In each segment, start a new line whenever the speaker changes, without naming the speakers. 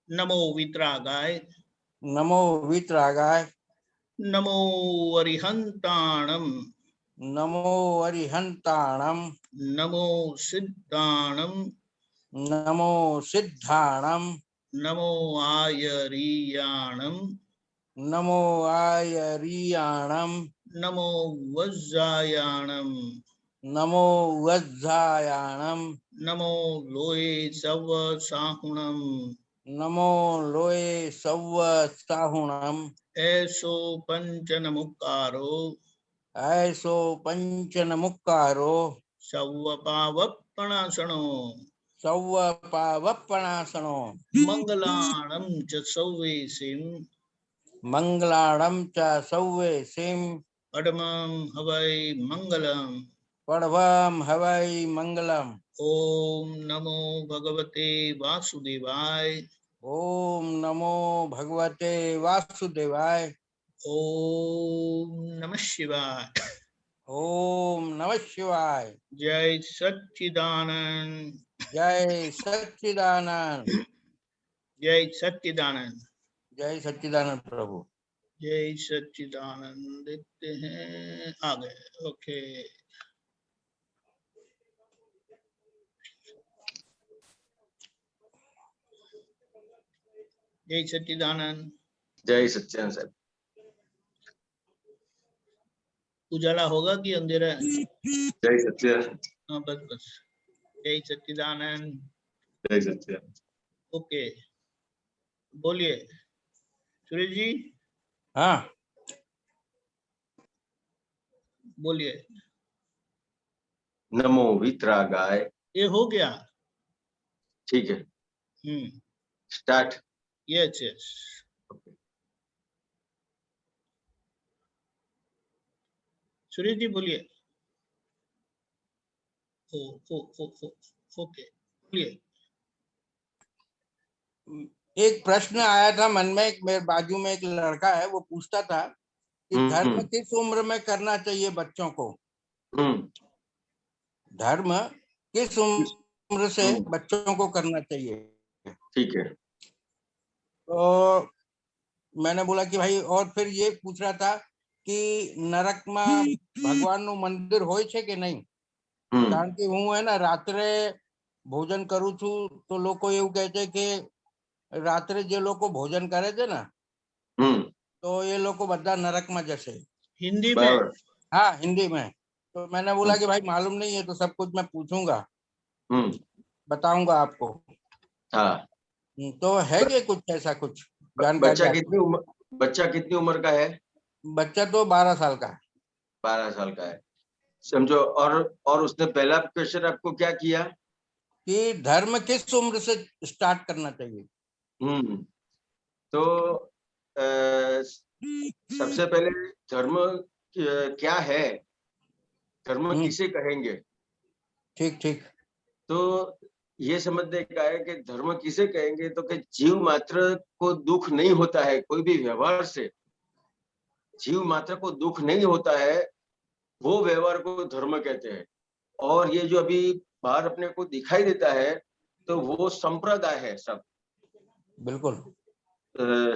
नमो वितरागाय,
नमो वीतरागाय,
नमो अरिहंताणम,
नमो अरिहंताणम,
नमो सिद्धाणम,
नमो सिद्धाणम,
नमो आयरीयाणम,
नमो आयरीयाणम,
नमो वज्रायाणम,
नमो वज्रायाणम,
नमो लोये सव साहुणम,
नमो लोये सव्व साहुणम,
ऐसो पंचनमुक्कारो,
ऐसो पंचनमुक्कारो,
सव्वपावप्पणासनो,
सव्व पावप्पणासनो,
मंगलाणं च सौवेसिं,
मंगलाणं च सौवेसिं,
पडमं हवै मंगलम्।
पडवम हवै मंगलम।
ओम नमो भगवते वासुदेवाय,
ओम नमो भगवते वासुदेवाय,
ओम नमः शिवाय।
ओम नमः शिवाय।
जय सच्चिदानंद,
जय सच्चिदानंद,
जय सच्चिदानंद,
जय सच्चिदानंद प्रभु।
जय सच्चिदानंद। देखते हैं आ गए। ओके, जय सच्चिदानंद।
जय सच्चिदानंद साहब।
उजाला होगा कि अंधेरा है?
जय सच्चिदानंद।
हाँ बस बस, जय सच्चिदानंद।
जय सच्चिदानंद।
ओके, बोलिए सुरेश जी,
हाँ,
बोलिए।
नमो वितरागाय।
ये हो गया।
ठीक है, start.
Yes yes. Suresh ji बोलिए। ओके, बोलिए।
एक प्रश्न आया था मन में। एक मेरे बाजू में एक लड़का है, वो पूछता था कि धर्म किस उम्र में करना चाहिए बच्चों को। धर्म किस उम्र से बच्चों को करना चाहिए?
ठीक है।
तो मैंने बोला कि भाई, और फिर ये पूछ रहा था कि नरक में भगवान નું મંદિર હોય છે કે નહીં? કારણ કે હું હે ને રાત્રે ભોજન કરું છું તો લોકો એવું કહે છે કે રાત્રે જે લોકો ભોજન કરે છે ને तो ये लोग બધા नरक में जैसे।
हिंदी में?
हाँ, हिंदी में। तो मैंने बोला कि भाई मालूम नहीं है तो सब कुछ मैं पूछूंगा, बताऊंगा आपको।
हाँ,
तो है कि कुछ ऐसा कुछ जानकारी?
बच्चा कितनी उम्र का है?
बच्चा तो 12 साल का है।
12 साल का है, समझो। और उसने पहला क्वेश्चन आपको क्या किया
कि धर्म किस उम्र से स्टार्ट करना चाहिए?
तो सबसे पहले धर्म क्या है, धर्म किसे कहेंगे?
ठीक ठीक।
तो ये समझने का है कि धर्म किसे कहेंगे, तो कि जीव मात्र को दुख नहीं होता है, कोई भी व्यवहार से जीव मात्र को दुख नहीं होता है, वो व्यवहार को धर्म कहते हैं। और ये जो अभी बाहर अपने को दिखाई देता है तो वो संप्रदाय है सब।
बिल्कुल।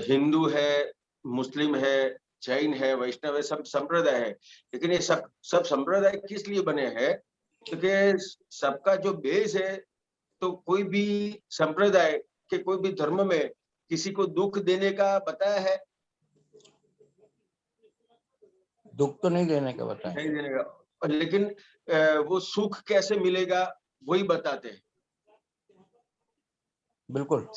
हिंदू है, मुस्लिम है, जैन है, वैष्णव है, सब संप्रदाय है। लेकिन ये सब संप्रदाय किस लिए बने हैं? क्योंकि सबका जो बेस है, तो कोई भी संप्रदाय के कोई भी धर्म में किसी को दुख देने का बताया है?
दुख तो नहीं देने का बताया,
नहीं देने का। लेकिन वो सुख कैसे मिलेगा वही बताते हैं।
बिल्कुल।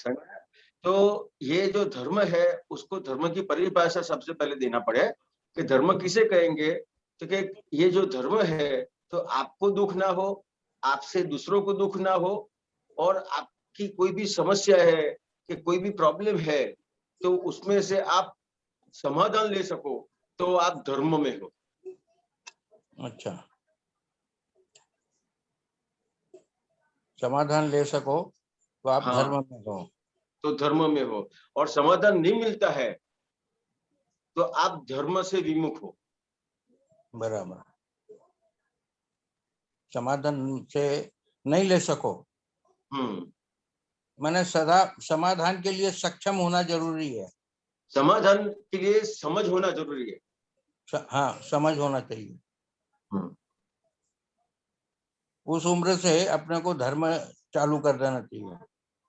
तो ये जो धर्म है उसको धर्म की परिभाषा सबसे पहले देना पड़े कि धर्म किसे कहेंगे। तो कि ये जो धर्म है तो आपको दुख ना हो, आपसे दूसरों को दुख ना हो, और आपकी कोई भी समस्या है कि कोई भी प्रॉब्लम है तो उसमें से आप समाधान ले सको, तो आप धर्म में हो।
अच्छा, समाधान ले सको तो आप धर्म में हो।
तो धर्म में हो, और समाधान नहीं मिलता है तो आप धर्म से विमुख हो।
बराबर। समाधान से नहीं ले सको मैंने सदा समाधान के लिए सक्षम होना जरूरी है।
समाधान के लिए समझ होना जरूरी है।
हाँ, समझ होना चाहिए।
हम्म।
उस उम्र से अपने को धर्म चालू कर देना चाहिए।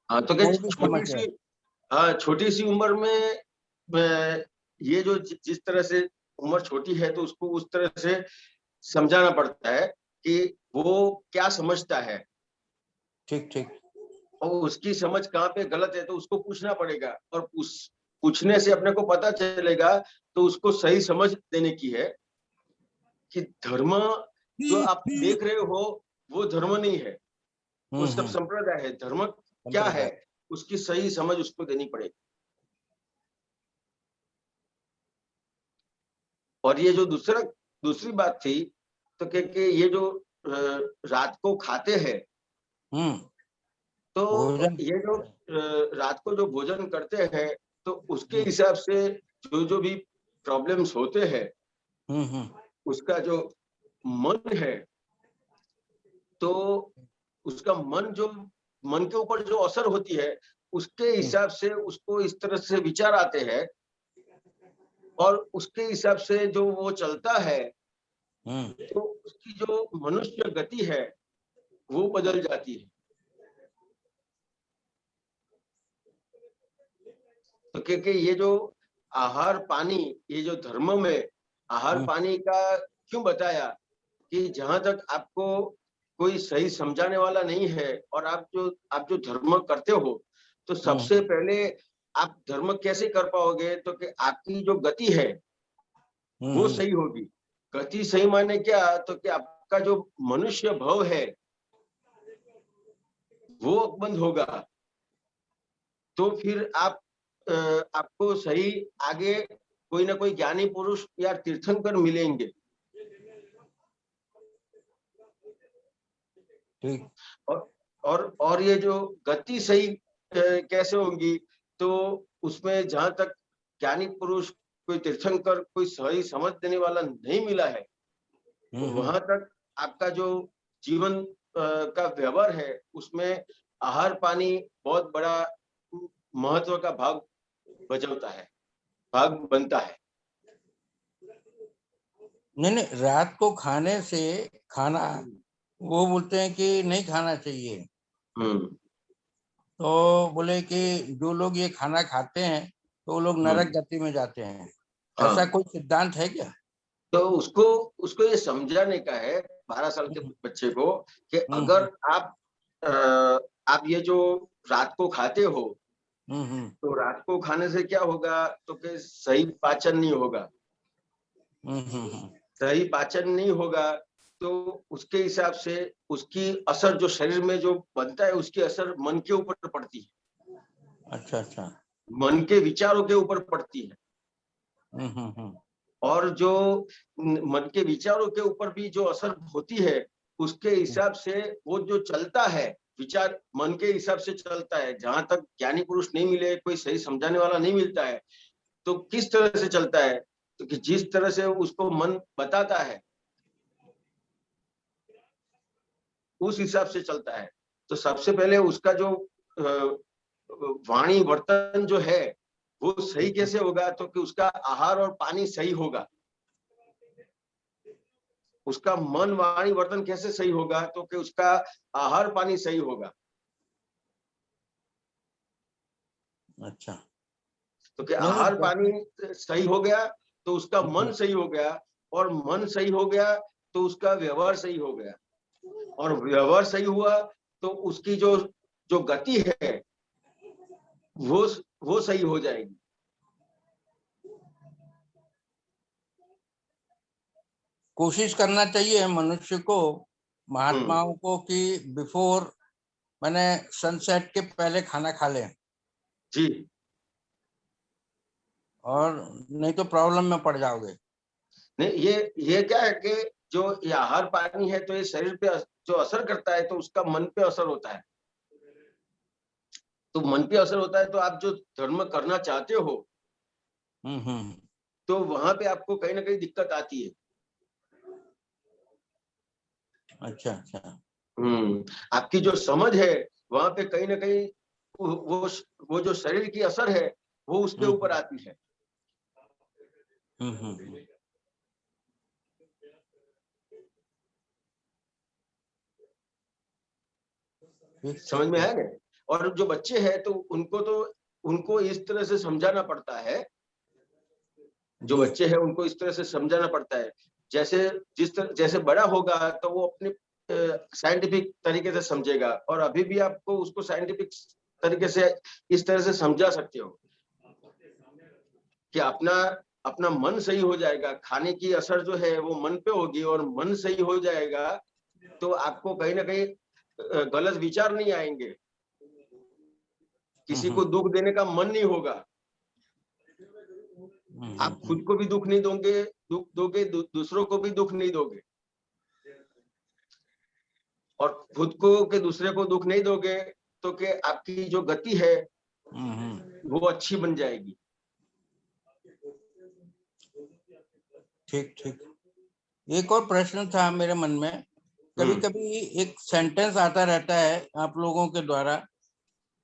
हाँ, तो क्या
कोई भी समझ है।
छोटी सी उम्र में ये जो जिस तरह से उम्र छोटी है तो उसको उस तरह से समझाना पड़ता है कि वो क्या समझता है,
ठीक ठीक।
और उसकी समझ कहाँ पे गलत है तो उसको पूछना पड़ेगा, और पूछने से अपने को पता चलेगा तो उसको सही समझ देने की है कि धर्म जो आप देख रहे हो वो धर्म नहीं है, वो सब संप्रदाय है। धर्म क्या है उसकी सही समझ उसको देनी पड़ेगी। और ये जो दूसरी बात थी तो कि ये जो रात को खाते हैं, तो
भोजन
ये जो रात को जो भोजन करते हैं तो उसके हिसाब से जो भी प्रॉब्लम्स होते हैं, उसका जो मन है तो उसका मन के ऊपर जो असर होती है उसके हिसाब से उसको इस तरह से विचार आते हैं, और उसके हिसाब से जो वो चलता है तो उसकी जो मनुष्य गति है वो बदल जाती है। तो क्योंकि ये जो आहार पानी, ये जो धर्म में आहार पानी का क्यों बताया कि जहां तक आपको कोई सही समझाने वाला नहीं है और आप जो धर्म करते हो तो सबसे पहले आप धर्म कैसे कर पाओगे, तो कि आपकी जो गति है वो सही होगी। गति सही माने क्या, तो कि आपका जो मनुष्य भाव है वो बंद होगा, तो फिर आपको सही आगे कोई ना कोई ज्ञानी पुरुष या तीर्थंकर मिलेंगे। और ये जो गति सही कैसे होगी, तो उसमें जहां तक ज्ञानी पुरुष कोई तीर्थंकर कोई सही समझ देने वाला नहीं मिला है, तो वहां तक आपका जो जीवन का व्यवहार है उसमें आहार पानी बहुत बड़ा महत्व का भाग बजावता है, भाग बनता है।
नहीं, रात को खाने से खाना वो बोलते हैं कि नहीं खाना चाहिए। तो बोले कि जो लोग ये खाना खाते हैं तो वो लोग नरक गति में जाते हैं। ऐसा कोई सिद्धांत है क्या?
तो उसको ये समझाने का है 12 साल के बच्चे को कि अगर आप ये जो रात को खाते हो तो रात को खाने से क्या होगा, तो कि सही पाचन नहीं होगा। सही पाचन नहीं होगा तो उसके हिसाब से उसकी असर जो शरीर में जो बनता है उसकी असर मन के ऊपर पड़ती है।
अच्छा अच्छा।
मन के विचारों के ऊपर पड़ती है। और जो मन के विचारों के ऊपर भी जो असर होती है उसके हिसाब से वो जो चलता है, विचार मन के हिसाब से चलता है। जहां तक ज्ञानी पुरुष नहीं मिले, कोई सही समझाने वाला नहीं मिलता है, तो किस तरह से चलता है, तो कि जिस तरह से उसको मन बताता है उस हिसाब से चलता है। तो सबसे पहले उसका जो वाणी वर्तन जो है वो सही कैसे होगा, तो कि उसका आहार और पानी सही होगा। उसका मन वाणी वर्तन कैसे सही होगा, तो कि उसका आहार पानी सही होगा।
अच्छा।
तो कि आहार पानी सही हो गया तो उसका मन सही हो गया, और मन सही हो गया तो उसका व्यवहार सही हो गया, और व्यवहार सही हुआ तो उसकी जो गति है वो सही हो जाएगी।
कोशिश करना चाहिए मनुष्य को, महात्माओं को, कि बिफोर मैंने सनसेट के पहले खाना खा ले
जी।
और नहीं तो प्रॉब्लम में पड़ जाओगे।
नहीं, ये क्या है कि जो ये आहार पानी है तो ये शरीर पे जो असर करता है तो उसका मन पे असर होता है। तो मन पे असर होता है तो आप जो धर्म करना चाहते हो तो वहां पे आपको कहीं ना कहीं दिक्कत आती है।
अच्छा अच्छा।
आपकी जो समझ है वहां पे कहीं ना कहीं वो जो शरीर की असर है वो उसके ऊपर आती है। समझ में आया ना? और जो बच्चे हैं तो उनको इस तरह से समझाना पड़ता है, जो बच्चे हैं उनको इस तरह से समझाना पड़ता है, जैसे बड़ा होगा तो वो अपने साइंटिफिक तरीके से समझेगा, और अभी भी आपको उसको साइंटिफिक तरीके से इस तरह से समझा सकते हो कि अपना मन सही हो जाएगा, खाने की असर जो है वो मन पे होगी, और मन सही हो जाएगा तो आपको कहीं ना कहीं गलत विचार नहीं आएंगे, किसी को दुख देने का मन नहीं होगा, आप खुद को भी दुख नहीं दोगे, दूसरों को भी दुख नहीं दोगे, और खुद को के दूसरे को दुख नहीं दोगे तो कि आपकी जो गति है वो अच्छी बन जाएगी।
ठीक ठीक। एक और प्रश्न था मेरे मन में, कभी कभी एक सेंटेंस आता रहता है आप लोगों के द्वारा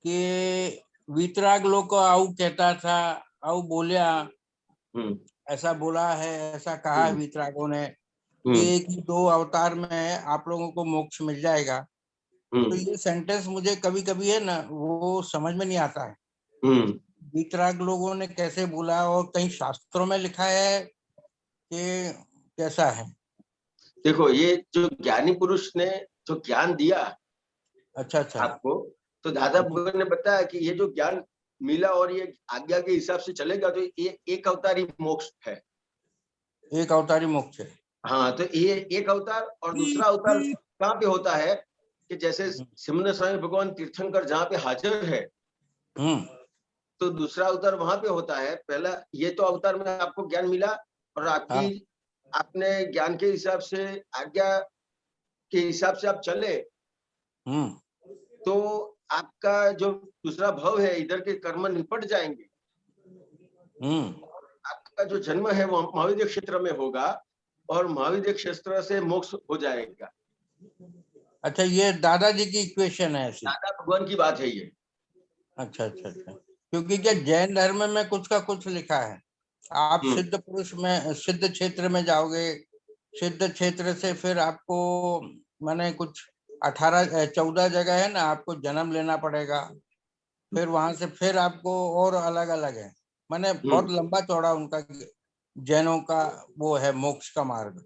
कि वीतराग लोग को आऊ कहता था, आऊ बोलिया, ऐसा बोला है, ऐसा कहा है वीतरागों ने कि एक ही 2 अवतार में आप लोगों को मोक्ष मिल जाएगा। तो ये सेंटेंस मुझे कभी कभी है ना वो समझ में नहीं आता है, वीतराग लोगों ने कैसे बोला, और कहीं शास्त्रों में लिखा है कि कैसा है?
देखो, ये जो ज्ञानी पुरुष ने जो ज्ञान दिया
अच्छा
आपको, तो दादा भगवान ने बताया कि ये जो ज्ञान मिला और ये आज्ञा के हिसाब से चलेगा तो ये एक अवतारी मोक्ष है।
एक अवतारी मोक्ष है।
हाँ, तो ये एक अवतार, और दूसरा अवतार कहाँ पे होता है कि जैसे सिमन स्वामी भगवान तीर्थंकर जहाँ पे हाजिर है, तो दूसरा अवतार वहां पे होता है। पहला ये तो अवतार में आपको ज्ञान मिला, और आपने ज्ञान के हिसाब से, आज्ञा के हिसाब से आप चले, तो आपका जो दूसरा भव है, इधर के कर्म निपट जाएंगे, आपका जो जन्म है वो महाविद्य क्षेत्र में होगा, और महाविद्य क्षेत्र से मोक्ष हो जाएगा।
अच्छा, ये दादाजी की इक्वेशन है ऐसी?
दादा भगवान की बात है ये।
अच्छा अच्छा अच्छा। क्योंकि क्या जैन धर्म में कुछ का कुछ लिखा है, आप सिद्ध पुरुष में, सिद्ध क्षेत्र में जाओगे, सिद्ध क्षेत्र से फिर आपको माने कुछ 14 जगह है ना, आपको जन्म लेना पड़ेगा, फिर वहां से फिर आपको, और अलग अलग है, माने बहुत लंबा चौड़ा उनका जैनों का वो है मोक्ष का मार्ग।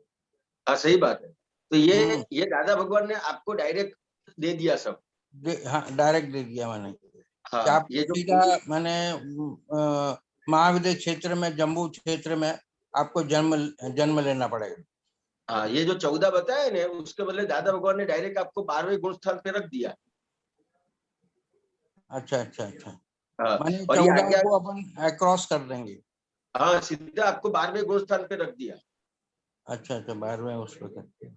हाँ, सही बात है। तो ये दादा भगवान ने आपको डायरेक्ट दे दिया सब।
हाँ, डायरेक्ट दे दिया मैंने।
हाँ,
ये जो सीधा मैंने महाविद्य क्षेत्र में, जम्बू क्षेत्र में आपको जन्म लेना पड़ेगा।
हाँ, ये जो 14 बताया ना, उसके बदले दादा भगवान ने डायरेक्ट आपको 12वें गुण स्थान पे रख दिया।
अच्छा अच्छा अच्छा।
हाँ,
माने
और
14 को अपन क्रॉस कर देंगे।
हाँ, सीधा आपको 12वें गुण स्थान पे रख दिया।
अच्छा अच्छा, 12वें उस पर करते हैं।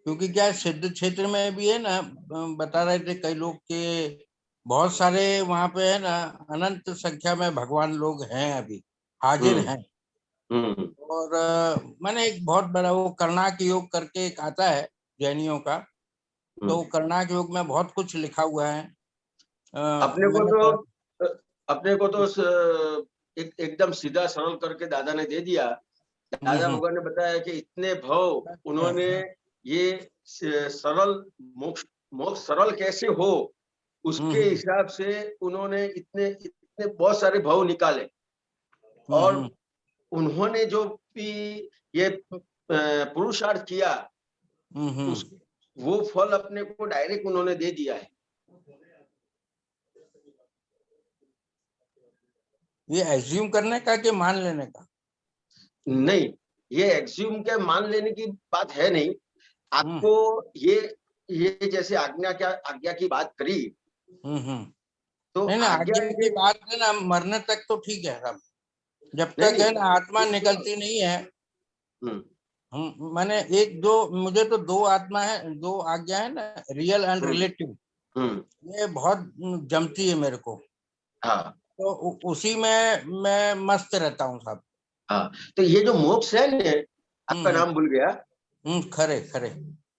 क्योंकि क्या सिद्ध क्षेत्र में भी है ना, बता रहे थे कई लोग के बहुत सारे वहां पे है ना, अनंत संख्या में भगवान लोग हैं, अभी हाजिर हैं। और मैंने एक बहुत बड़ा वो कर्णाक योग करके एक आता है जैनियों का, तो कर्णाक योग में बहुत कुछ लिखा हुआ है।
अपने को तो एकदम सीधा सरल करके दादा ने दे दिया। दादा भगवान ने बताया कि इतने भव उन्होंने ये सरल मोक्ष सरल कैसे हो, उसके हिसाब से उन्होंने इतने बहुत सारे भव निकाले, और उन्होंने जो भी ये पुरुषार्थ किया, वो फल अपने को डायरेक्ट उन्होंने दे दिया है।
ये एज्यूम करने का कि मान लेने का?
नहीं, ये एज्यूम के मान लेने की बात है नहीं। आपको ये जैसे आज्ञा की बात करी, तो
नहीं ना, आज्ञा की बात है ना, मरने तक तो ठीक है सब, जब तक है ना आत्मा निकलती नहीं है। मैंने एक दो, मुझे तो 2 आत्मा है, 2 आज्ञा है ना, रियल एंड रिलेटिव, ये बहुत जमती है मेरे को।
हाँ,
तो उसी में मैं मस्त रहता हूँ साहब।
हाँ, तो ये जो मोक्ष है ना, आपका नाम भूल गया।
खरे खरे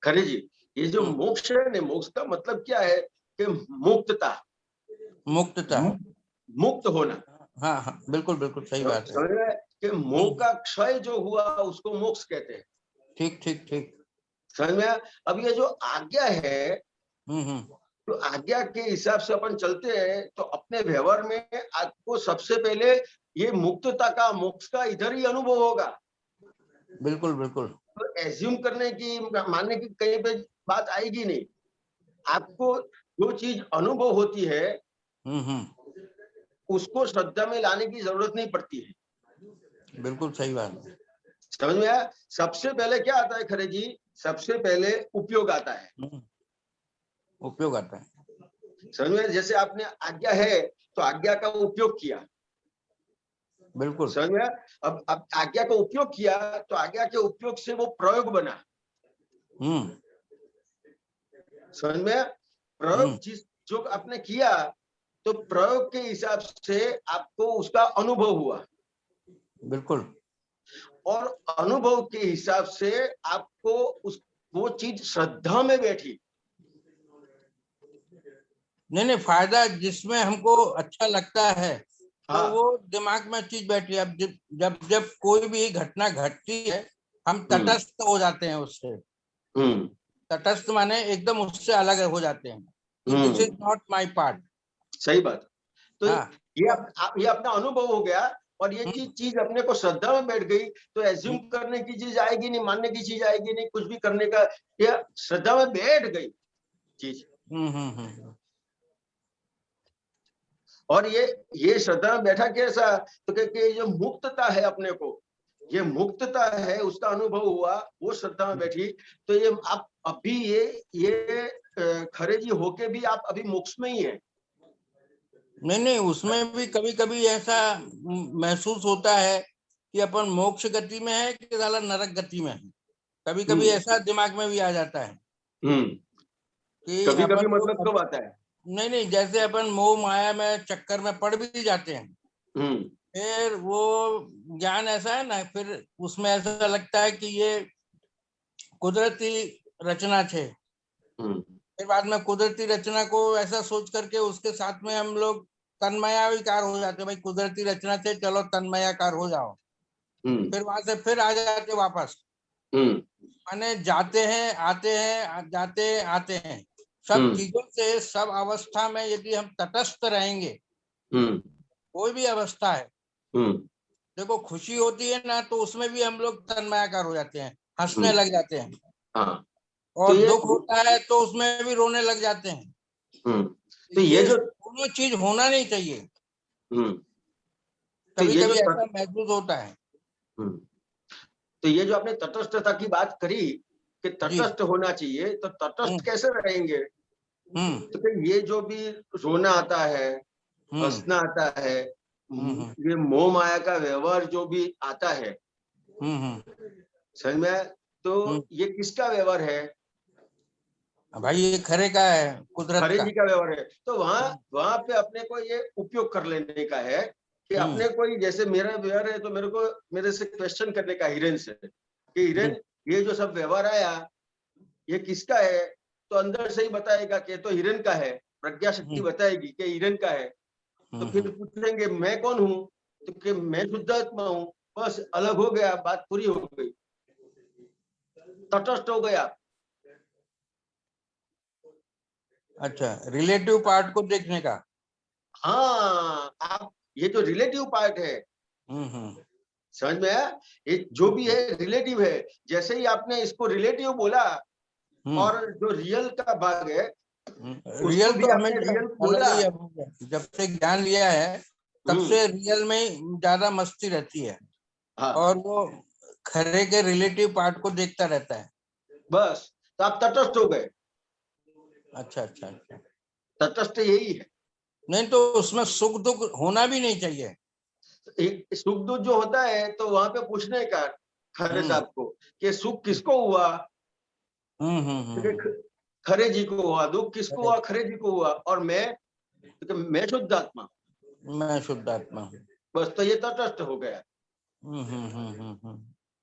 खरे जी, ये जो मोक्ष है ना, मोक्ष का मतलब क्या है कि मुक्तता,
मुक्तता,
मुक्त होना।
हाँ हाँ बिल्कुल बिल्कुल सही बात है।
समझ रहे हैं कि मोह का क्षय जो हुआ उसको मोक्ष कहते हैं।
ठीक ठीक ठीक।
समझ में आया? अब ये जो आज्ञा है,
हम्म।
तो आज्ञा के हिसाब से अपन चलते हैं तो अपने व्यवहार में आपको सबसे पहले ये मुक्तता का, मोक्ष का इधर ही अनुभव होगा।
बिल्कुल बिल्कुल।
तो एज्यूम करने की, मानने की कहीं पे बात आएगी नहीं। आपको जो चीज अनुभव होती है उसको श्रद्धा में लाने की जरूरत नहीं पड़ती है।
बिल्कुल सही बात है।
समझ में आया? सबसे पहले क्या आता है खरे जी? सबसे पहले उपयोग आता है।
उपयोग आता है।
समझ में? जैसे आपने आज्ञा है तो आज्ञा का उपयोग किया।
बिल्कुल।
समझ में? अब आज्ञा का उपयोग किया तो आज्ञा के उपयोग से वो प्रयोग बना। समझ में? प्रयोग जिस जो आपने किया तो प्रयोग के हिसाब से आपको उसका अनुभव हुआ।
बिल्कुल।
और अनुभव के हिसाब से आपको वो चीज श्रद्धा में बैठी।
नहीं फायदा जिसमें हमको अच्छा लगता है तो
हाँ।
वो दिमाग में चीज बैठी है। अब जब जब कोई भी घटना घटती है हम तटस्थ हो जाते हैं उससे। तटस्थ माने एकदम उससे अलग हो जाते हैं। This is not my part.
सही बात। तो
हाँ,
ये अपना अनुभव हो गया और ये चीज अपने को श्रद्धा में बैठ गई तो एज्यूम करने की चीज आएगी नहीं, मानने की चीज आएगी नहीं, कुछ भी करने का, ये श्रद्धा में बैठ गई चीज। और ये श्रद्धा में बैठा कैसा? तो कि जो मुक्तता है अपने को, ये मुक्तता है उसका अनुभव हुआ, वो श्रद्धा में बैठी। तो ये आप अभी ये खरे जी होके भी आप अभी मोक्ष में ही है।
नहीं उसमें भी कभी कभी ऐसा महसूस होता है कि अपन मोक्ष गति में है कि साला नरक गति में है। कभी कभी ऐसा दिमाग में भी आ जाता है कि
कभी
अपन
मतलब कब आता है?
नहीं जैसे अपन मोह माया में चक्कर में पड़ भी जाते हैं फिर वो ज्ञान ऐसा है ना, फिर उसमें ऐसा लगता है कि ये कुदरती रचना है। फिर बाद में कुदरती रचना को ऐसा सोच करके उसके साथ में हम लोग तन्मयाकार हो जाते हैं। भाई कुदरती रचना से चलो तन्मयाकार हो जाओ। फिर वहां से फिर आ जाते वापस। माने जाते हैं आते हैं, जाते आते हैं। सब चीजों से, सब अवस्था में यदि हम तटस्थ रहेंगे, कोई भी अवस्था है, देखो खुशी होती है ना तो उसमें भी हम लोग तन्मयाकार हो जाते हैं, हंसने लग जाते हैं। और
तो
दुख होता है तो उसमें भी रोने लग जाते हैं।
तो ये जो
दोनों चीज होना नहीं चाहिए।
तो
कभी
ये
कभी
जो
ऐसा महसूस होता है।
तो ये जो आपने तटस्थता की बात करी कि तटस्थ होना चाहिए, तो तटस्थ कैसे रहेंगे? तो ये जो भी रोना आता है, हंसना आता है, ये मोह माया का व्यवहार जो भी आता है, समझ में? तो ये किसका व्यवहार है?
भाई ये खरे का है, कुदरत
खरे
का।
जी का व्यवहार है। तो वहां पे अपने को ये उपयोग कर लेने का है कि अपने को, जैसे मेरा व्यवहार है तो मेरे को मेरे से क्वेश्चन करने का हिरेन से कि हिरेन ये जो सब व्यवहार आया ये किसका है? तो अंदर से ही बताएगा कि तो हिरेन का है। प्रज्ञा शक्ति बताएगी कि हिरेन का है। तो फिर पूछेंगे मैं कौन हूँ? तो कि मैं शुद्धात्मा हूँ। बस अलग हो गया, बात पूरी हो गई, तटस्थ हो गया।
अच्छा, रिलेटिव पार्ट को देखने का।
हाँ, आप ये जो रिलेटिव पार्ट है, समझ में आया? ये जो भी है रिलेटिव है। जैसे ही आपने इसको रिलेटिव बोला और जो रियल का भाग है
रियल तो हमें
रियल बोला।
जब से ज्ञान लिया है तब से रियल में ज्यादा मस्ती रहती है।
हाँ।
और वो खरे के रिलेटिव पार्ट को देखता रहता है।
बस, तो आप तटस्थ हो गए।
अच्छा अच्छा अच्छा।
तटस्थ यही है।
नहीं तो उसमें सुख दुख होना भी नहीं चाहिए।
एक सुख दुख जो होता है तो वहां पे पूछने का खरे साहब को कि सुख किसको हुआ? खरे जी को हुआ। दुख किसको हुआ? खरे जी को हुआ। और मैं शुद्धात्मा,
मैं शुद्धात्मा हूँ।
बस, तो ये तटस्थ हो गया।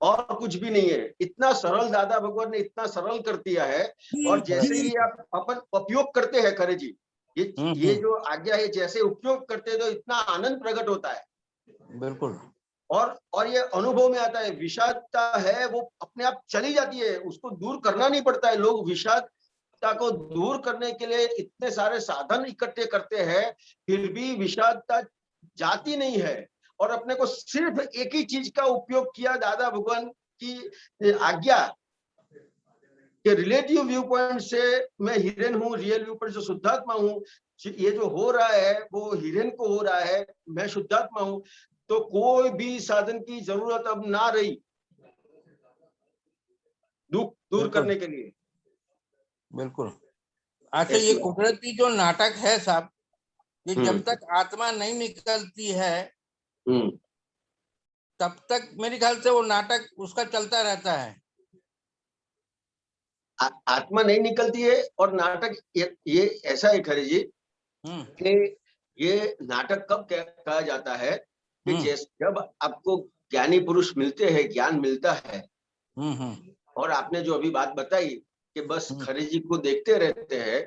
और कुछ भी नहीं है। इतना सरल दादा भगवान ने इतना सरल कर दिया है। और जैसे ही आप अपन उपयोग करते हैं खरे जी, ये जो आज्ञा है जैसे उपयोग करते हैं तो इतना आनंद प्रकट होता है।
बिल्कुल।
और ये अनुभव में आता है। विषादता है वो अपने आप चली जाती है, उसको दूर करना नहीं पड़ता है। लोग विषादता को दूर करने के लिए इतने सारे साधन इकट्ठे करते हैं, फिर भी विषादता जाती नहीं है। और अपने को सिर्फ एक ही चीज का उपयोग किया, दादा भगवान की आज्ञा के रिलेटिव व्यू पॉइंट से मैं हिरेन हूँ, रियल व्यू पॉइंट से शुद्धात्मा हूँ। ये जो हो रहा है वो हिरेन को हो रहा है, मैं शुद्धात्मा हूँ। तो कोई भी साधन की जरूरत अब ना रही दुख दूर करने के लिए।
बिल्कुल। अच्छा, ये कुदरती जो नाटक है साहब, ये जब तक आत्मा नहीं निकलती है तब तक मेरे ख्याल से वो नाटक उसका चलता रहता है।
आत्मा नहीं निकलती है और नाटक ये ऐसा है खरे जी कि ये नाटक कब कहा जाता है कि जब आपको ज्ञानी पुरुष मिलते हैं, ज्ञान मिलता है, और आपने जो अभी बात बताई कि बस खरे जी को देखते रहते हैं,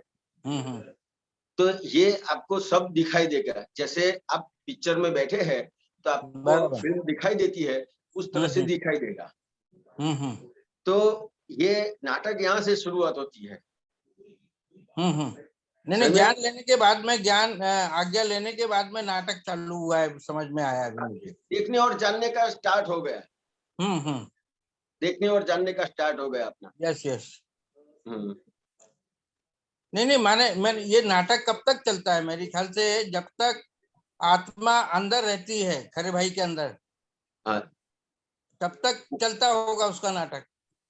तो ये आपको सब दिखाई देगा। जैसे आप पिक्चर में बैठे हैं तो आपको फिल्म दिखाई देती है, उस तरह से दिखाई देगा। तो ये नाटक यहाँ से शुरुआत होती है।
नहीं, ज्ञान लेने के बाद में, ज्ञान आज्ञा लेने के बाद में नाटक चालू हुआ है, समझ में आया अभी मुझे।
देखने और जानने का स्टार्ट हो गया। देखने और जानने का स्टार्ट हो गया अपना।
Yes yes. नहीं, मैंने ये नाटक कब तक चलता है? मेरे ख्याल से जब तक आत्मा अंदर रहती है खरे भाई के अंदर, तब तक चलता होगा उसका नाटक।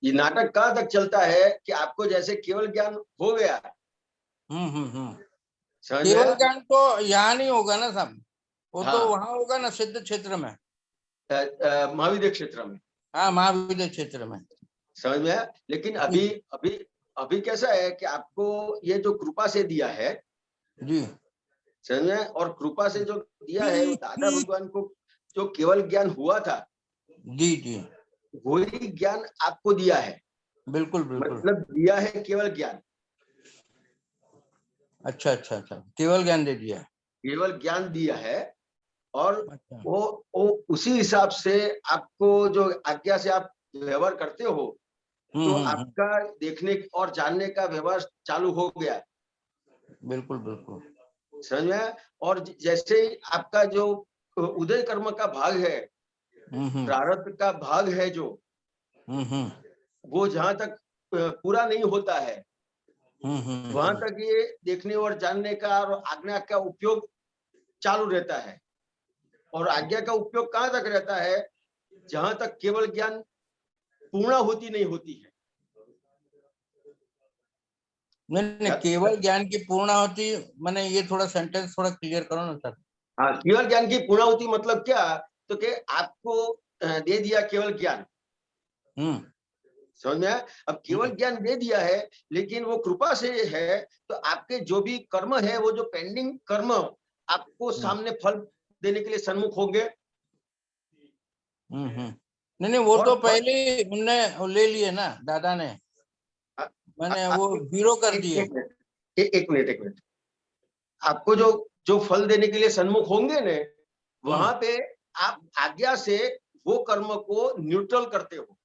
ये नाटक कहाँ तक चलता है कि आपको जैसे केवल ज्ञान हो गया।
केवल ज्ञान तो यहाँ नहीं होगा ना साहब, वो तो वहां होगा ना, सिद्ध क्षेत्र में,
महाविद्य क्षेत्र में।
हाँ, महाविद्य क्षेत्र में।
समझ में आया। लेकिन अभी अभी अभी कैसा है कि आपको ये जो कृपा से दिया है
जी,
समझ में, और कृपा से जो दिया है वो दादा भगवान को जो केवल ज्ञान हुआ था,
जी जी,
वही ज्ञान आपको दिया है।
बिल्कुल बिल्कुल,
मतलब दिया है केवल ज्ञान।
अच्छा अच्छा अच्छा, केवल ज्ञान दे दिया,
केवल ज्ञान दिया है। और
अच्छा,
वो उसी हिसाब से आपको जो आज्ञा से आप व्यवहार करते हो, तो आपका देखने और जानने का व्यवहार चालू हो गया।
बिल्कुल बिल्कुल,
समझ में। और जैसे आपका जो उदय कर्म का भाग है, प्रारब्ध का भाग है, जो वो जहां तक पूरा नहीं होता है, वहां तक ये देखने और जानने का और आज्ञा का उपयोग चालू रहता है। और आज्ञा का उपयोग कहां तक रहता है? जहां तक केवल ज्ञान पूर्ण होती नहीं होती है।
नहीं, केवल ज्ञान की पूर्ण होती, मैंने ये थोड़ा सेंटेंस थोड़ा क्लियर करो ना सर।
हाँ, केवल ज्ञान की पूर्ण होती मतलब क्या? तो कि आपको दे दिया केवल ज्ञान, समझ में आया। अब केवल ज्ञान दे दिया है, लेकिन वो कृपा से है, तो आपके जो भी कर्म है, वो जो पेंडिंग कर्म आपको सामने फल देने के लिए सन्मुख होंगे।
नहीं, वो तो पहले उनने ले लिए ना, दादा ने, मैंने वो 0 कर दिए।
एक मिनट। आपको जो फल देने के लिए सन्मुख होंगे ने, वहां पे आप आज्ञा से वो कर्म को न्यूट्रल करते हो।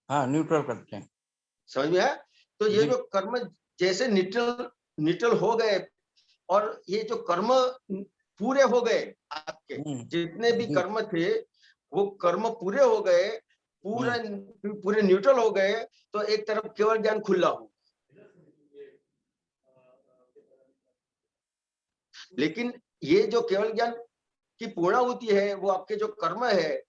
हाँ, न्यूट्रल करते हैं,
समझ में आया। तो ये जो कर्म जैसे न्यूट्रल हो गए, और ये जो कर्म पूरे हो गए, आपके जितने भी कर्म थे वो कर्म पूरे हो गए, पूरे न्यूट्रल हो गए, तो एक तरफ केवल ज्ञान खुला हो। लेकिन ये जो केवल ज्ञान की पूर्णाहुति है, वो आपके जो कर्म है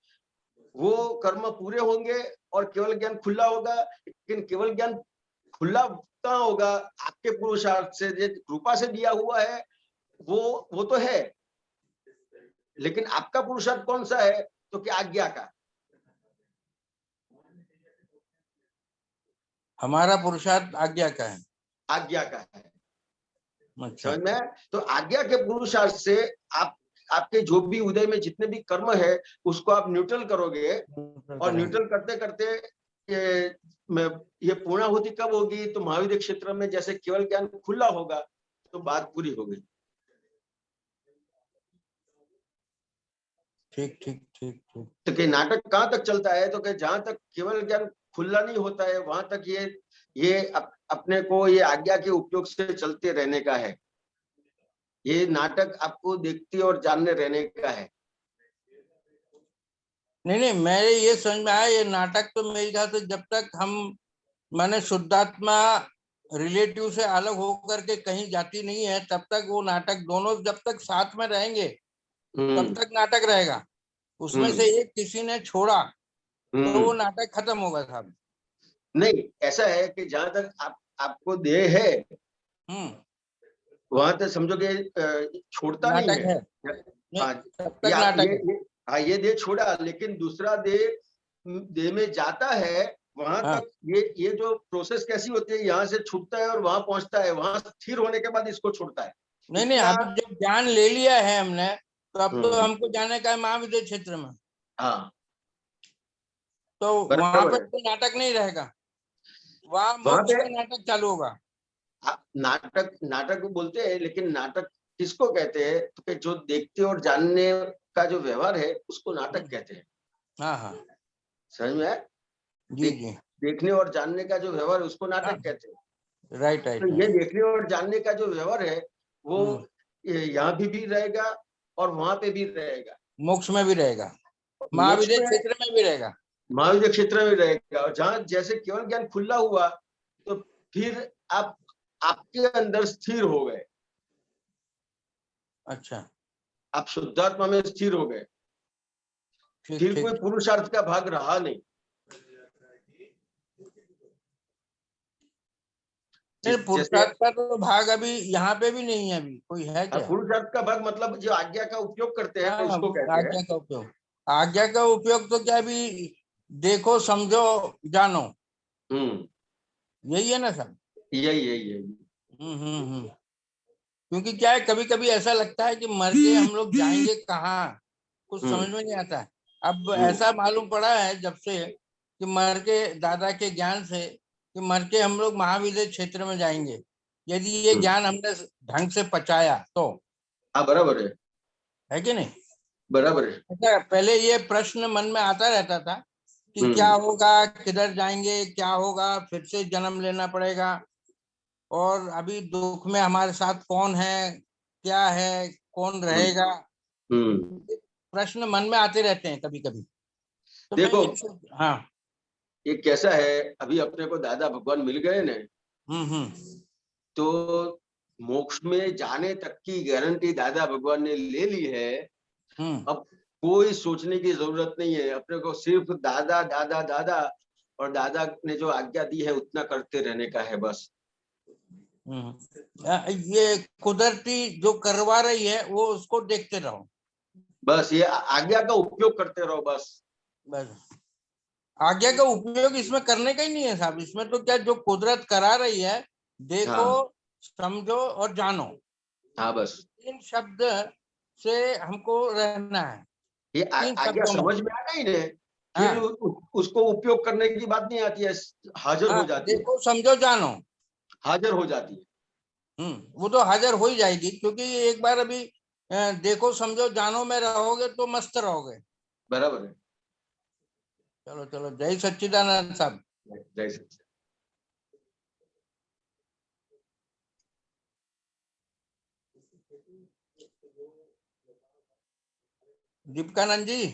वो कर्म पूरे होंगे और केवल ज्ञान खुला होगा। लेकिन केवल ज्ञान खुला कहाँ होगा? आपके पुरुषार्थ से, कृपा से दिया हुआ है, वो तो है, लेकिन आपका पुरुषार्थ कौन सा है? तो क्या आज्ञा का।
हमारा पुरुषार्थ आज्ञा का है,
आज्ञा का है।
अच्छा,
समझ में? तो आज्ञा के पुरुषार्थ से आप आपके जो भी उदय में जितने भी कर्म है उसको आप न्यूट्रल करोगे, और न्यूट्रल करते करते ये पूर्णाहुति कब होगी, तो महाविद्य क्षेत्र में जैसे केवल ज्ञान खुला होगा तो बात पूरी हो गई।
ठीक ठीक ठीक ठीक।
तो कि नाटक कहाँ तक चलता है, तो कि जहां तक केवल ज्ञान खुला नहीं होता है वहां तक ये अपने को ये आज्ञा के उपयोग से चलते रहने का है। ये नाटक आपको देखते और जानने रहने का है।
नहीं नहीं, मेरे ये समझ में आया, ये नाटक तो मेरे ख्याल से जब तक हम माने शुद्धात्मा रिलेटिव से अलग होकर के कहीं जाती नहीं है तब तक वो नाटक, दोनों जब तक साथ में रहेंगे तब तक नाटक रहेगा। उसमें से एक किसी ने छोड़ा तो वो नाटक खत्म होगा साहब।
नहीं, ऐसा है कि जहां तक आपको देह है वहां तक समझो कि छोड़ता नहीं
नाटक
है।
नहीं, तब तक नाटक है।
हाँ, ये देह छोड़ा, लेकिन दूसरा देह में जाता है, वहां तक ये जो प्रोसेस कैसी होती है, यहाँ से छूटता है और वहां पहुंचता है, वहां स्थिर होने के बाद इसको छोड़ता है।
नहीं नहीं, अभी जब ज्ञान ले लिया है हमने तो अब तो हमको जाने का है महाविद्य क्षेत्र में।
हाँ,
तो वहां पर तो नाटक नहीं रहेगा, वहां मोक्ष में नाटक चालू होगा।
नाटक बोलते हैं, लेकिन नाटक किसको कहते हैं, तो कि जो देखते और जानने का जो व्यवहार है उसको नाटक कहते हैं।
हाँ हाँ,
समझ में आया?
जी जी,
देखने और जानने का जो व्यवहार उसको नाटक कहते हैं।
Right right.
तो ये देखने और जानने का जो व्यवहार है वो यहाँ भी रहेगा और वहां पे भी रहेगा,
मोक्ष में भी रहेगा, महाविद्य क्षेत्र में भी रहेगा,
महाविद्य क्षेत्र में रहेगा। और जहां जैसे केवल ज्ञान खुला हुआ तो फिर आप आपके अंदर स्थिर हो गए।
अच्छा,
आप शुद्धात्मा में स्थिर हो गए, फिर कोई पुरुषार्थ का भाग रहा नहीं।
पुरुषार्थ का तो भाग अभी यहाँ पे भी नहीं है, अभी कोई है क्या?
पुरुषार्थ का भाग मतलब जो आज्ञा का उपयोग करते हैं उसको कहते हैं।
आज्ञा का उपयोग, आज्ञा का उपयोग तो क्या, अभी देखो समझो जानो, यही है ना सर?
यही।
क्योंकि क्या है, कभी कभी ऐसा लगता है कि मर के हम लोग जाएंगे कहाँ, कुछ समझ में नहीं आता है। अब ऐसा मालूम पड़ा है जब से कि मर के दादा के ज्ञान से कि मर के हम लोग महाविद्य क्षेत्र में जाएंगे, यदि ये ज्ञान हमने ढंग से पचाया तो।
बराबर
है कि नहीं?
बराबर है।
अच्छा, पहले ये प्रश्न मन में आता रहता था कि क्या होगा, किधर जाएंगे, क्या होगा, फिर से जन्म लेना पड़ेगा, और अभी दुख में हमारे साथ कौन है, क्या है, कौन रहेगा, प्रश्न मन में आते रहते हैं कभी कभी। तो
देखो,
हाँ,
ये कैसा है, अभी अपने को दादा भगवान मिल गए ना, तो मोक्ष में जाने तक की गारंटी दादा भगवान ने ले ली है। अब कोई सोचने की जरूरत नहीं है, अपने को सिर्फ दादा दादा दादा और दादा ने जो आज्ञा दी है उतना करते रहने का है बस।
ये कुदरती जो करवा रही है वो उसको देखते रहो,
बस ये आज्ञा का उपयोग करते रहो बस।
आज्ञा का उपयोग इसमें करने का ही नहीं है साहब। इसमें तो क्या, जो कुदरत करा रही है, देखो समझो और जानो,
हाँ बस
इन शब्द से हमको रहना है।
ये आज्ञा समझ में आ गई ने, फिर उसको उपयोग करने की बात नहीं आती है, हाजिर हो जाती है।
देखो समझो जानो,
हाजिर हो जाती है।
वो तो हाजिर हो ही जाएगी, क्योंकि एक बार अभी देखो समझो जानो में रहोगे तो मस्त रहोगे।
बराबर है।
चलो चलो, जय सच्चिदानंद साहब।
जय सच्चिदानंद।
दीपकानंद जी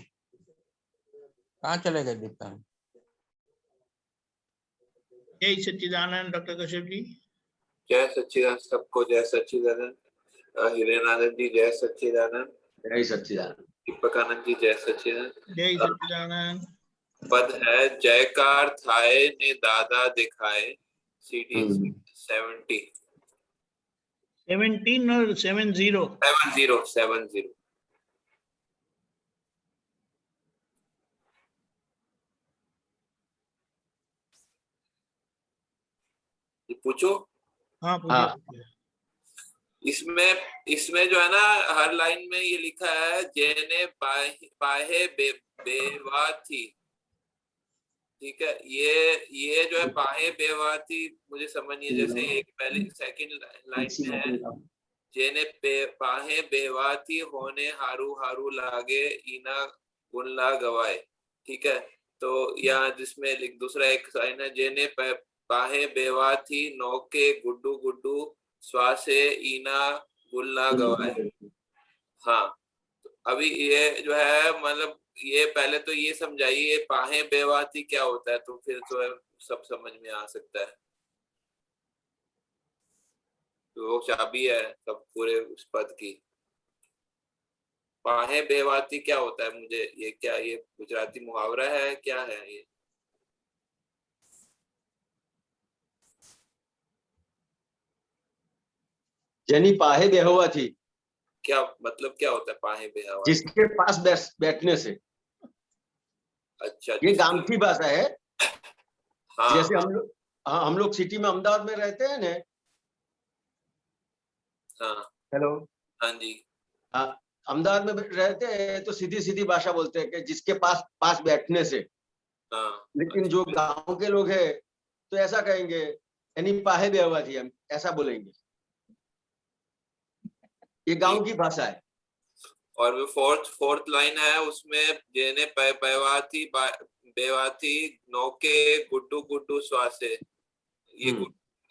कहाँ चले गए? दीपकानंद,
जय सच्चिदानंद डॉक्टर कश्यप जी।
जय सच्चिदानंद सबको, जय सच्चिदानंद। हिरेनानंद जी जय सच्चिदानंद।
जय सच्चिदानंद।
दीपकानंद जी जय सच्चिदानंद।
जय सच्चिदानंद।
पद है जयकार थाए ने दादा दिखाए, CD 70
17 और
70 पूछो।
हाँ पूछिए।
इसमें जो है ना, हर लाइन में ये लिखा है जेने पाहे बेवा थी। ठीक है, ये जो है पाहे बेवा थी मुझे समझ नहीं है। जैसे एक पहले सेकंड लाइन में है जेने पाहे बेवा थी होने हारू हारू लागे इना गुनला गवाए। ठीक है, तो यहाँ जिसमें दूसरा एक लाइन है जेने पाहे बेवा थी नौके गुड्डू गुड्डू स्वासे इना गुल्ला गवाए। हाँ, तो अभी ये जो है मतलब ये पहले तो ये समझाइए ये पाहे बेवाती क्या होता है, तो फिर तो सब समझ में आ सकता है। तो वो चाबी है सब पूरे उस पद की। पाहे बेवाती क्या होता है, मुझे ये क्या ये गुजराती मुहावरा है क्या है ये?
जेनी पाहे बेहुआ थी,
क्या मतलब क्या होता है पाहे बेवाती?
जिसके पास बैठने से।
अच्छा,
ये गांधी भाषा है।
हाँ,
जैसे हम लोग सिटी में अहमदाबाद में रहते हैं ना।
हाँ,
हेलो।
हाँ जी,
हाँ, अहमदाबाद में रहते हैं तो सीधी सीधी भाषा बोलते हैं कि जिसके पास बैठने से।
हाँ।
लेकिन जो गांव के लोग हैं तो ऐसा कहेंगे यानी पाहे बेहुआ थी, हम ऐसा बोलेंगे। ये गांव की भाषा है।
और वो फोर्थ लाइन है उसमें जेने बेवाती नौके गुड्डू गुड्डू स्वासे।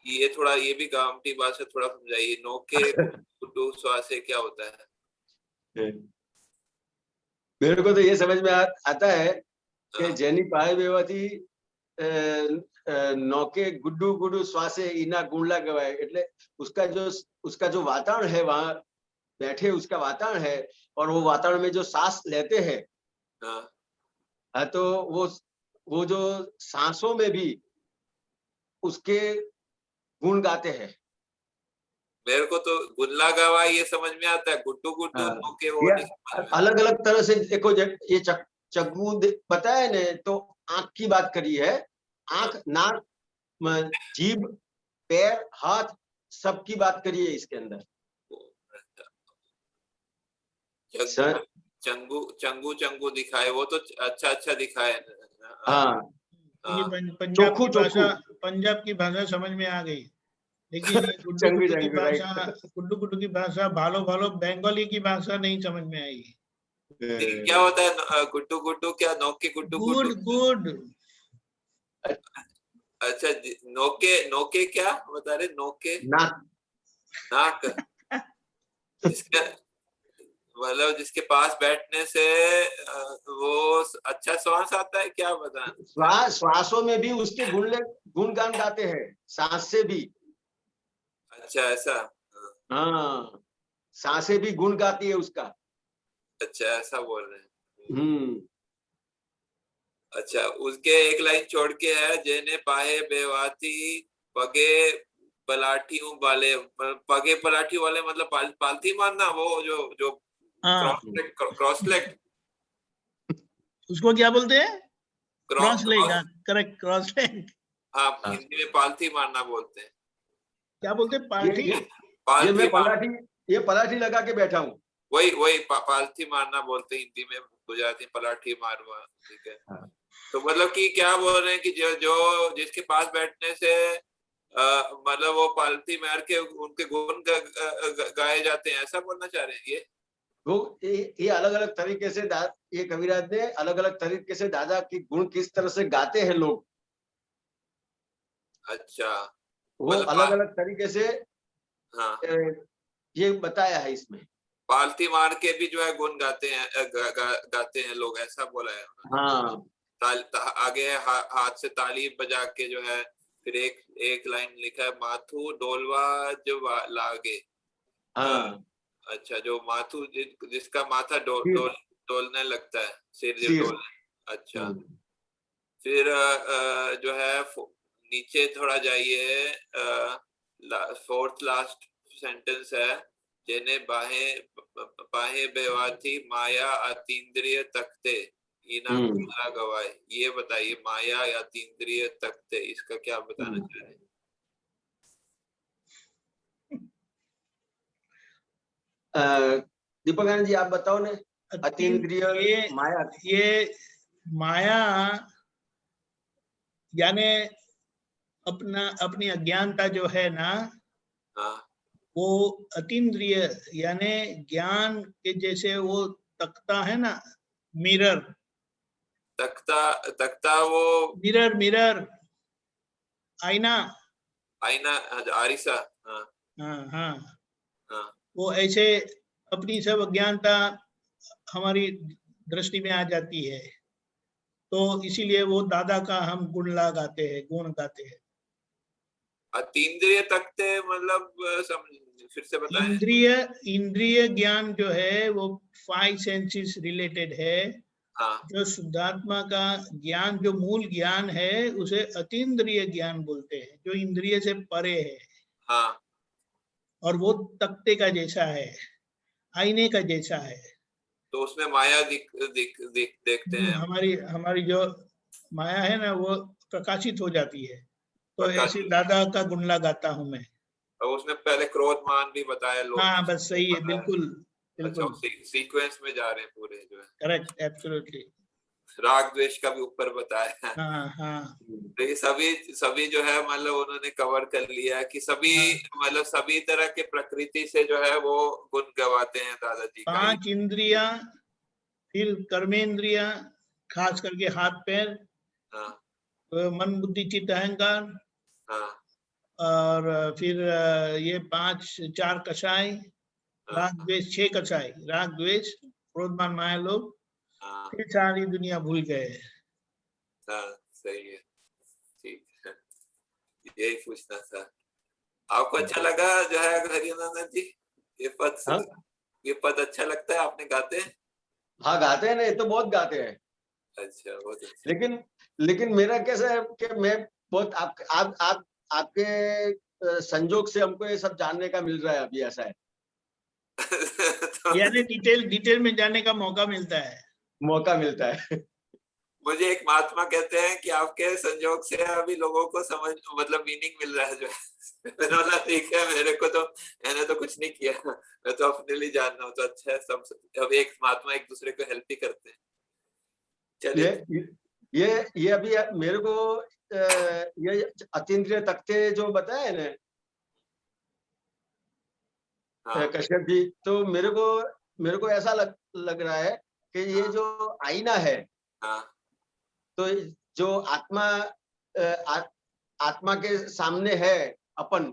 ये थोड़ा ये भी गांवटी भाषा थोड़ा समझाइए। नौके गुड्डू स्वासे क्या होता है?
मेरे को तो ये समझ में आता है कि जेनी पाहे बेवाती नौके गुड्डू गुड्डू स्वासे इना गुंडला गवाए। એટલે उसका जो वातावरण है वहां बैठे, उसका वातावरण है, और वो वातावरण में जो सांस लेते हैं, हाँ, तो वो जो सांसों में भी उसके गुण गाते हैं।
मेरे को तो गुल्ला गवा ये समझ में आता है, गुड्डू गुड्डू नौके वो नहीं समझ में।
अलग अलग तरह से देखो, ये चक्कू पता है ने, तो आंख की बात करी है। आंख, नाक, जीभ, पैर, हाथ, सबकी बात करिए इसके अंदर।
चंगू चंगू चंगू दिखाए, वो तो अच्छा दिखाए।
हाँ,
ये पंजाब की भाषा समझ में आ गई। लेकिन ये गुड्डू गुड्डू की भाषा भालो भालो बंगाली की भाषा नहीं समझ में आई।
क्या होता है गुड्डू गुड्डू? क्या नौके गुड्डू गुड्डू?
गुड।
अच्छा, नौके क्या बता रहे? नौके नाक जिसका मतलब जिसके पास बैठने से वो अच्छा श्वास आता है, क्या बता?
श्वासों में भी उसके गुणगान गाते हैं, सांस से भी।
अच्छा, ऐसा।
हाँ, सांसें भी गुण गाती है उसका।
अच्छा, ऐसा बोल रहे हैं। अच्छा, उसके एक लाइन छोड़ के है जेने पाहे बेवाती पगे पलाठियों वाले। पगे पलाठी वाले मतलब पालथी मारना, वो जो क्रॉस लेग।
उसको क्या बोलते हैं? Cross leg. Correct, cross leg.
हाँ, हिंदी में पालथी मारना बोलते हैं।
क्या बोलते हैं? पालथी।
ये पलाठी लगा के बैठा हूँ।
वही पालथी मारना बोलते हैं हिंदी में, गुजराती पलाठी मारवा। ठीक है। तो मतलब कि क्या बोल रहे हैं कि जो जिसके पास बैठने से मतलब वो पालथी मार के उनके गुण गाए जाते हैं, ऐसा बोलना चाह रहे हैं
ये अलग अलग तरीके से ये कविराज ने अलग अलग तरीके से दादा की गुण किस तरह से गाते हैं लोग।
अच्छा,
वो अलग अलग तरीके से
हाँ
ये बताया है इसमें।
पालथी मार के भी जो है गुण गाते हैं गाते हैं लोग, ऐसा बोला है।
हाँ,
आगे है हाथ से ताली बजा के जो है। फिर एक लाइन लिखा है माथू डोलवा जो लागे।
हाँ,
अच्छा, जो माथू जिसका माथा डोलने लगता है, सिर जो डोलने। अच्छा, फिर जो है नीचे थोड़ा जाइए, फोर्थ लास्ट सेंटेंस है जेने बाहे बेवाती माया अतीन्द्रिय तख्ते इना गुल्ला गवाए। ये बताइए माया या अतीन्द्रिय तख्ते, इसका क्या बताना चाह रहे हैं?
दीपक आनंद जी आप बताओ ने, अतीन्द्रिय माया।
ये माया यानी अपनी अज्ञानता जो है ना, वो अतीन्द्रिय यानी ज्ञान के जैसे वो तख्ता है ना, मिरर,
तख्ता वो
मिरर आईना,
आरिसा।
हाँ, वो ऐसे अपनी सब अज्ञानता हमारी दृष्टि में आ जाती है, तो इसीलिए वो दादा का हम गुण गाते हैं।
अतीन्द्रिय तख्ते मतलब फिर से बताएं।
इंद्रिय ज्ञान जो है वो 5 सेंसेस रिलेटेड है। जो शुद्धात्मा का ज्ञान, जो मूल ज्ञान है, उसे अतीन्द्रिय ज्ञान बोलते हैं, जो इंद्रिय से परे है। और वो तख्ते का जैसा है, आईने का जैसा है।
तो उसमें माया देखते हैं।
हमारी जो माया है ना, वो प्रकाशित हो जाती है। तो ऐसे दादा का गुण गाता हूँ मैं।
और उसमें पहले क्रोध मान भी बताया लोग।
हाँ बस सही है, बिल्कुल।
अच्छा, सीक्वेंस में जा रहे हैं पूरे जो है।
Correct, absolutely.
राग द्वेष का भी ऊपर बताया है।
हाँ।
तो ये सभी जो है मतलब उन्होंने कवर कर लिया है कि सभी मतलब सभी तरह के प्रकृति से जो है वो गुण गवाते हैं दादाजी का।
5 इंद्रिया, फिर कर्मेंद्रिया, खास करके हाथ पैर, मन बुद्धि चित्त अहंकार, और फिर ये 4 कषाय, राग द्वेष 6 कषाय, राग द्वेष क्रोध मान माया लोग, फिर सारी दुनिया भूल गए।
सही है, ठीक है, यही पूछना था। आपको अच्छा लगा जो है हरियाणा जी ये पद अच्छा लगता है? आपने गाते हैं?
हाँ गाते हैं ना, ये तो बहुत गाते हैं।
अच्छा, बहुत अच्छा।
लेकिन मेरा कैसा है कि मैं बहुत आपके संजोग से हमको ये सब जानने का मिल रहा है अभी, ऐसा है।
यानी डिटेल में जाने का मौका मिलता है।
मुझे एक महात्मा कहते हैं कि आपके संजोग से अभी लोगों को समझ मतलब मीनिंग मिल रहा है जो है। मैंने बोला ठीक है, मैंने तो कुछ नहीं किया, मैं तो अपने लिए जान रहा हूँ, तो अच्छा है। सब अब एक महात्मा एक दूसरे को हेल्प ही करते हैं।
चलिए, ये अभी मेरे को ये अतीन्द्रिय तख्ते जो बताए ना कश्यप जी, तो मेरे को ऐसा लग रहा है कि ये जो आईना है, तो जो आत्मा के सामने है अपन,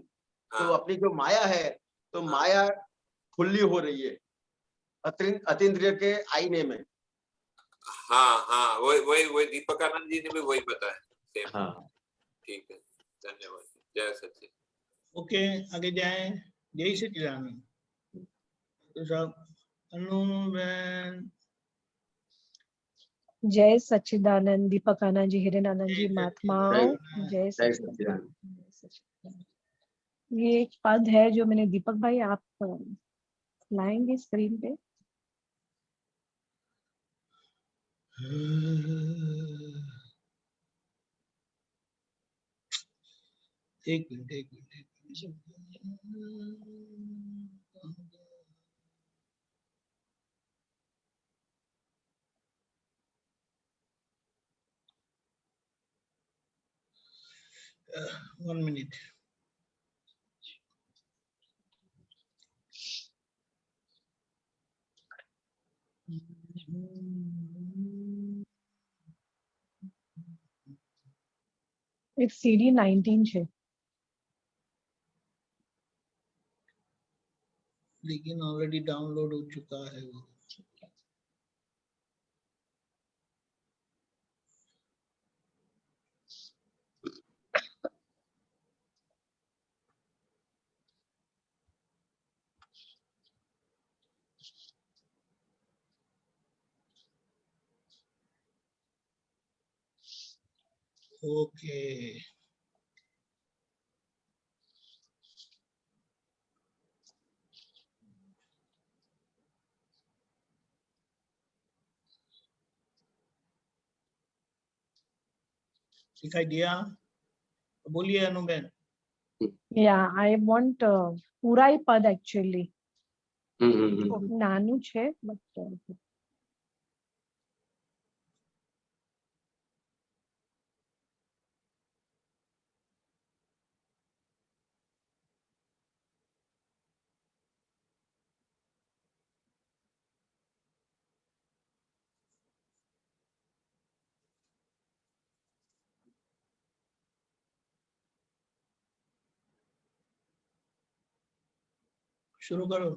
तो अपनी जो माया है, तो माया खुली हो रही है अतीन्द्रिय के आईने में।
हाँ, वही दीपक आनंद जी ने भी वही बताया।
हाँ,
ठीक है, धन्यवाद। जय सच्चिदानंद।
ओके, आगे जाएं। जय सच्चिदानंद। तो सब
जय सच्चिदानंद, दीपक आनंद जी, हिरेन आनंद जी, महात्माओं, जय
सच्चिदानंद।
ये एक पद है जो मैंने, दीपक भाई आप लाएंगे स्क्रीन पे?
एक मिनट। One minute.
एक CD 19 છે,
लेकिन ऑलरेडी डाउनलोड हो चुका है वो। ओके, दिखाई दिया? बोलिए अनुबेन।
या आई वांट पूरा ही पद एक्चुअली। નાનું છે બટ
शुरू करो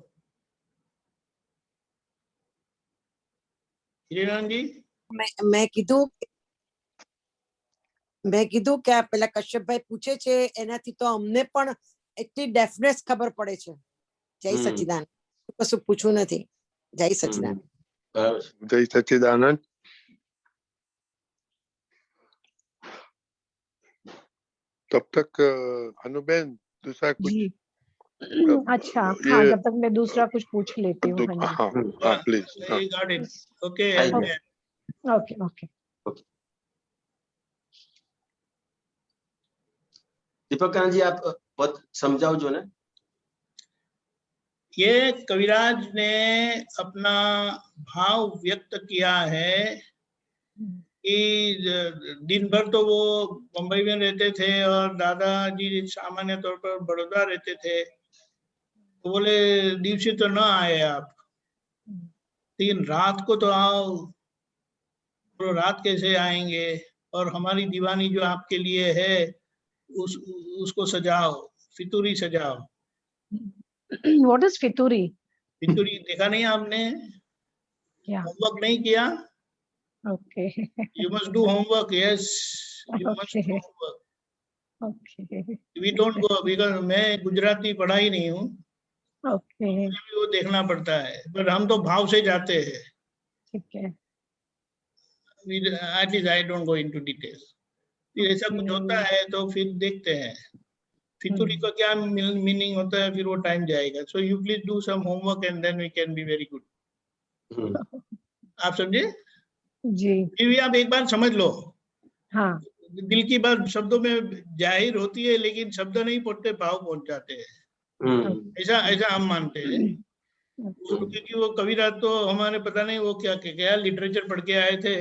હિરેન જી.
મેં કીધું કે આ પેલા કશ્યપભાઈ પૂછે છે એનાથી તો અમને પણ એટલી ડેફનેસ ખબર પડે છે. જય સચ્ચિદાનંદ. કશું પૂછવું નથી. જય સચ્ચિદાનંદ.
જય સચ્ચિદાનંદ. तब तक अनुबेन दूसरा कुछ
अच्छा हाँ जब तक मैं दूसरा कुछ पूछ लेती हूँ.
हाँ please.
Okay
okay okay.
Deepak ji आप पद समझाओ जो ना.
ये कविराज ने अपना भाव व्यक्त किया है कि दिन भर तो वो मुंबई में रहते थे और दादाजी सामान्य तौर पर बड़ौदा रहते थे. तो बोले दिवसे तो ना आए आप, लेकिन रात को तो आओ. तो रात कैसे आएंगे? और हमारी दीवानी जो आपके लिए है उसको सजाओ, फितूरी सजाओ.
What is फितूरी?
फितूरी देखा नहीं आपने? होमवर्क नहीं किया?
Okay.
You must do homework. Yes, you must do homework.
Okay.
We don't go because मैं गुजराती पढ़ा ही नहीं हूँ.
Okay.
वो देखना पड़ता है, पर हम तो भाव से जाते हैं.
ठीक है.
At least I don't go into details. फिर ऐसा कुछ होता है तो फिर देखते हैं फितूरी का क्या मीनिंग होता है, फिर वो टाइम जाएगा. So you please do some homework and then we can be very good. आप समझे?
जी.
फिर भी आप एक बार समझ लो.
हाँ.
दिल की बात शब्दों में जाहिर होती है लेकिन शब्द नहीं पहुंचते, भाव पहुंच जाते हैं. ऐसा हम मानते हैं. क्योंकि वो कविराज तो हमारे पता नहीं वो क्या लिटरेचर पढ़ के आए थे,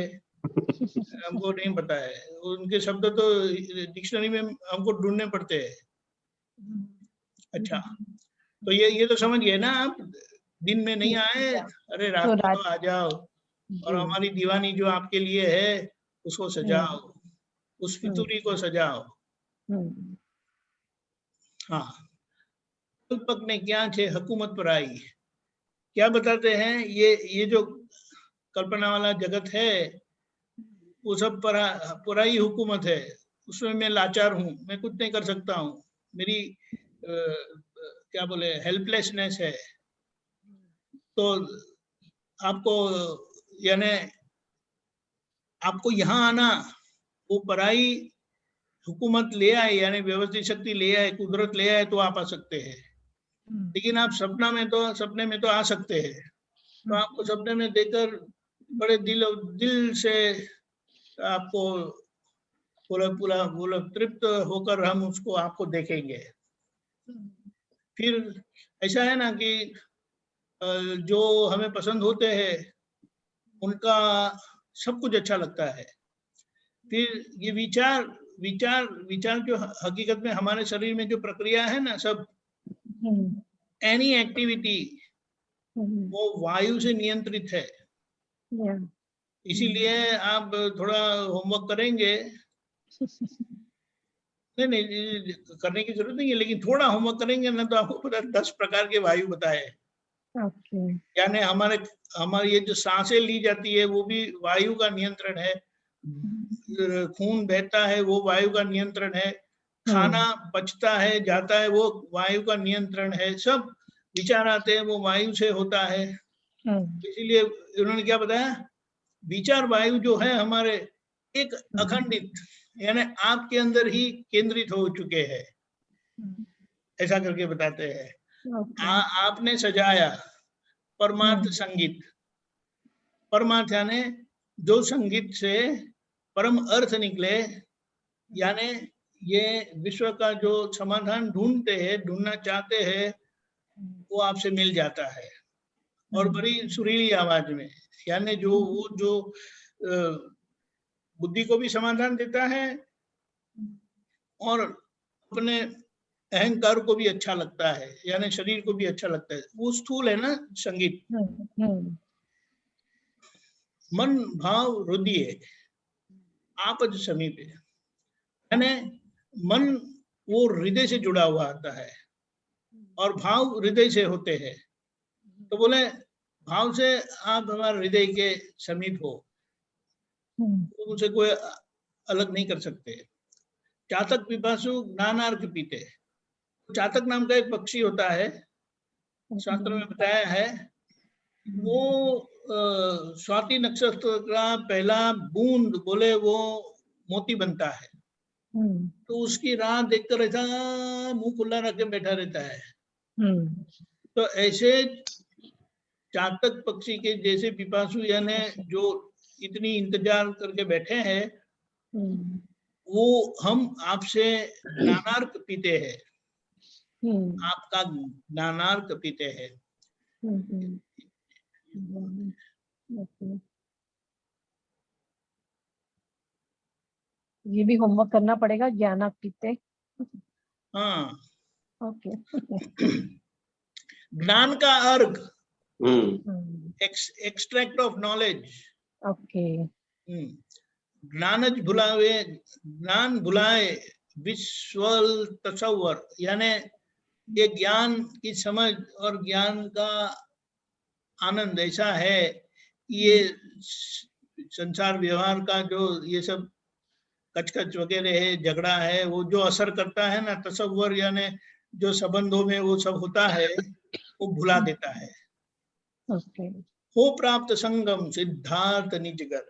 हमको नहीं पता है. उनके शब्द तो डिक्शनरी में हमको ढूंढने पड़ते हैं. अच्छा तो ये तो समझ गए ना आप. दिन में नहीं आए, अरे रात को तो आ जाओ और हमारी दीवानी जो आपके लिए है उसको सजाओ, उस फितूरी को सजाओ. हाँ दीपक ने क्या छे हुकूमत पर आई. क्या बताते हैं ये जो कल्पना वाला जगत है वो सब पराई हुकूमत है. उसमें मैं लाचार हूँ, मैं कुछ नहीं कर सकता हूँ. मेरी क्या बोले हेल्पलेसनेस है. तो आपको यानी आपको यहाँ आना, वो पराई हुकूमत ले आए यानी व्यवस्थित शक्ति ले आए, कुदरत ले आए तो आप आ सकते हैं. लेकिन आप सपने में तो आ सकते हैं. तो आपको सपने में देखकर बड़े दिल से आपको पूरा तृप्त होकर हम उसको आपको देखेंगे. फिर ऐसा है ना कि जो हमें पसंद होते हैं उनका सब कुछ अच्छा लगता है. फिर ये विचार जो हकीकत में हमारे शरीर में जो प्रक्रिया है ना, सब एनी एक्टिविटी वो वायु से नियंत्रित है. इसीलिए आप थोड़ा होमवर्क करेंगे. नहीं करने की जरूरत नहीं है, लेकिन थोड़ा होमवर्क करेंगे ना तो आपको पता 10 प्रकार के वायु बताए. यानी हमारी ये जो सांसें ली जाती है वो भी वायु का नियंत्रण है. खून बहता है वो वायु का नियंत्रण है. खाना पचता है जाता है वो वायु का नियंत्रण है. सब विचार आते हैं वो वायु से होता है. इसीलिए उन्होंने क्या बताया, विचार वायु जो है हमारे एक अखंडित यानी आपके अंदर ही केंद्रित हो चुके हैं, ऐसा करके बताते हैं. आपने सजाया परमार्थ संगीत. परमार्थ यानी जो संगीत से परम अर्थ निकले, यानी ये विश्व का जो समाधान ढूंढना चाहते हैं वो आपसे मिल जाता है. और बड़ी सुरीली आवाज में, यानी जो वो जो बुद्धि को भी समाधान देता है और अपने अहंकार को भी अच्छा लगता है, यानी शरीर को भी अच्छा लगता है। वो स्थूल है ना संगीत। मन भाव हृदय आपद समीपे, यानी मन वो हृदय से जुड़ा हुआ आता है और भाव हृदय से होते हैं। तो बोले भाव से आप हमारे हृदय के समीप हो, तो उनसे कोई अलग नहीं कर सकते। चातक पिपासु ज्ञानार्क पीते, चातक नाम का एक पक्षी होता है, शास्त्र में बताया है, वो स्वाति नक्षत्र का पहला बूंद बोले वो मोती बनता है, तो उसकी राह देखकर ऐसा मुंह खुला रख के बैठा रहता है। तो ऐसे चातक पक्षी के जैसे पिपासु यानी जो इतनी इंतजार करके बैठे हैं, वो हम आपसे ज्ञानार्क पीते हैं, आपका ज्ञानार्क पीते हैं।
ये भी होमवर्क करना पड़ेगा, ज्ञानार्क पीते।
हाँ,
ओके।
ज्ञान का अर्घ,
हम्म
एक्सट्रैक्ट ऑफ नॉलेज।
ओके।
ज्ञानज भुलावे, ज्ञान भुलाए विश्वल तसव्वर, यानी ये ज्ञान की समझ और ज्ञान का आनंद ऐसा है, ये संसार व्यवहार का जो ये सब कचकच वगैरह है, झगड़ा है, वो जो असर करता है ना, तसव्वर यानी जो संबंधों में वो सब होता है, वो भुला देता है।
ओके।
हो प्राप्त संगम सिद्धार्थ निजगर,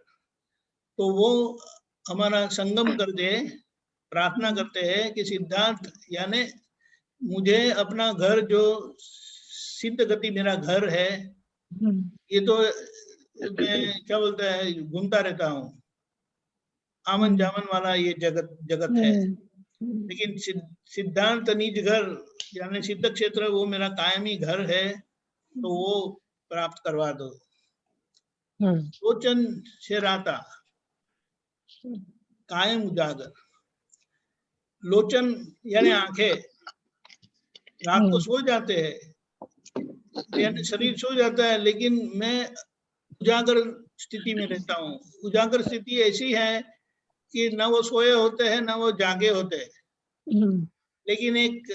तो वो हमारा संगम कर दे। प्रार्थना करते हैं कि सिद्धार्थ यानी मुझे अपना घर जो सिद्ध गति मेरा घर है, ये तो मैं क्या बोलता है घूमता रहता हूँ, आमन जामन वाला ये जगत है, लेकिन सिद्धांत निज घर यानी सिद्ध क्षेत्र वो मेरा कायमी घर है, तो वो प्राप्त करवा दो। सोचन से राता कायम उजागर, लोचन यानी आंखें, रात को सो जाते हैं, यानी शरीर सो जाता है, लेकिन मैं उजागर स्थिति में रहता हूँ। उजागर स्थिति ऐसी है कि न वो सोए होते हैं न वो जागे होते हैं, लेकिन एक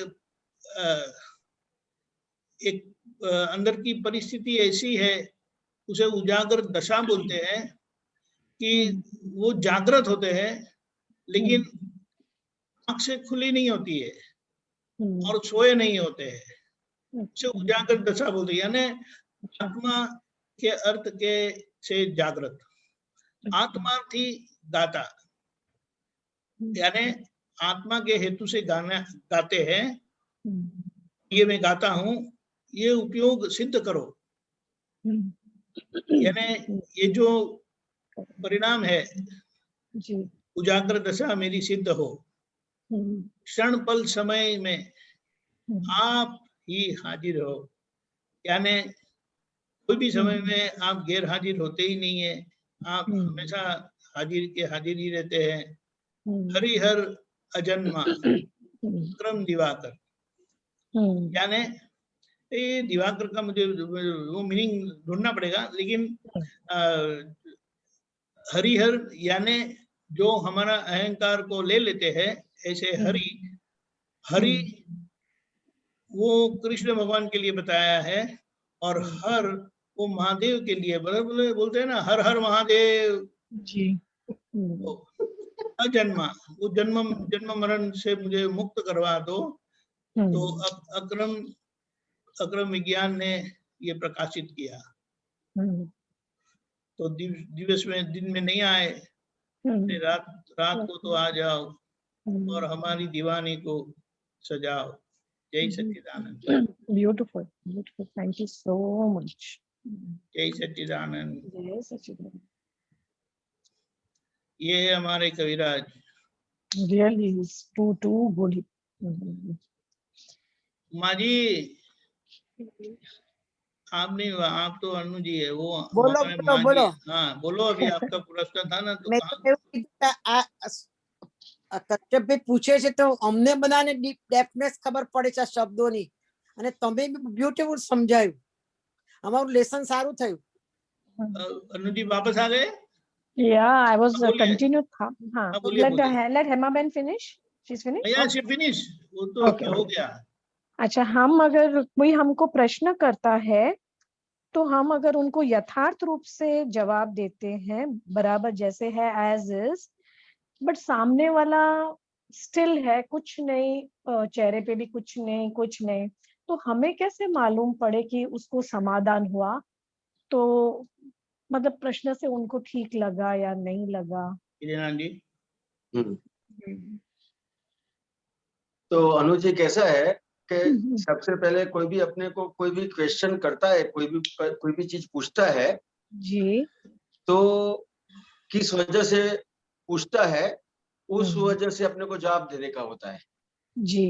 अंदर की परिस्थिति ऐसी है, उसे उजागर दशा बोलते हैं, कि वो जागृत होते हैं लेकिन आंख से खुली नहीं होती है और सोए नहीं होते हैं, उसे उजागर दशा बोलते हैं। यानी आत्मा के अर्थ के से जागृत, आत्मा थी गाता, यानी आत्मा के हेतु से गाना गाते हैं, ये मैं गाता हूँ, ये उपयोग सिद्ध करो। यानी ये जो परिणाम है, उजागर दशा मेरी सिद्ध हो, क्षण पल समय में आप ही हाजिर हो, यानी कोई भी समय में आप गैर हाजिर होते ही नहीं है, आप हमेशा हाजिर के हाजिर ही रहते हैं। हरिहर अजन्मा क्रम दिवाकर, यानी ये दिवाकर का मुझे वो मीनिंग ढूंढना पड़ेगा, लेकिन हरिहर यानी जो हमारा अहंकार को ले लेते हैं, ऐसे हरि वो कृष्ण भगवान के लिए बताया है, और हर वो महादेव के लिए, बोलते हैं ना हर हर महादेव
जी।
अजन्मा, वो जन्म मरण से मुझे मुक्त करवा दो। तो अब अक्रम विज्ञान ने ये प्रकाशित किया, तो दिवस में दिन में नहीं आए, रात को तो आ जाओ और हमारी दीवानी को सजाओ। जय Sachchidanand.
Beautiful, beautiful, thank you so much.
जय सच्चिदानंद।
जय सच्चिदानंद।
ये हमारे कविराज
रियली टू गुड।
माँ जी आप नहीं हुआ, आप तो अनु जी है, वो
बोलो,
हमारे
बोलो,
माँ
बोलो।
जी। हाँ बोलो, अभी आपका प्रश्न था ना, तो
मैं
कहाँ?
तो એવું કીધું કે કશ્યપભાઈ પૂછે છે તો અમને બધાને ડેફનેસ ખબર પડે છે આ શબ્દોની, અને તમે બી બ્યુટીફુલ સમજાયું, અમારું લેસન સારું થયું.
अनु जी वापस आ गए?
Yeah, I was
हाँ, बोलिए।
continued. हाँ,
हाँ, बोलिए, बोलिए।
let Hema Ben finish. She's finished.
या she finish, वो तो
Okay,
हो
okay.
गया।
अच्छा, हम अगर कोई हमको प्रश्न करता है तो हम अगर उनको यथार्थ रूप से जवाब देते हैं, बराबर जैसे है एज इज, बट सामने वाला स्टिल है, कुछ नहीं, चेहरे पे भी कुछ नहीं, तो हमें कैसे मालूम पड़े कि उसको समाधान हुआ? तो मतलब प्रश्न से उनको ठीक लगा या नहीं लगा?
किरण जी।
तो अनुज जी कैसा है कि सबसे पहले कोई भी अपने को कोई भी क्वेश्चन करता है, कोई भी चीज पूछता है
जी,
तो किस वजह से पूछता है, उस वजह से अपने को जवाब देने का होता है
जी,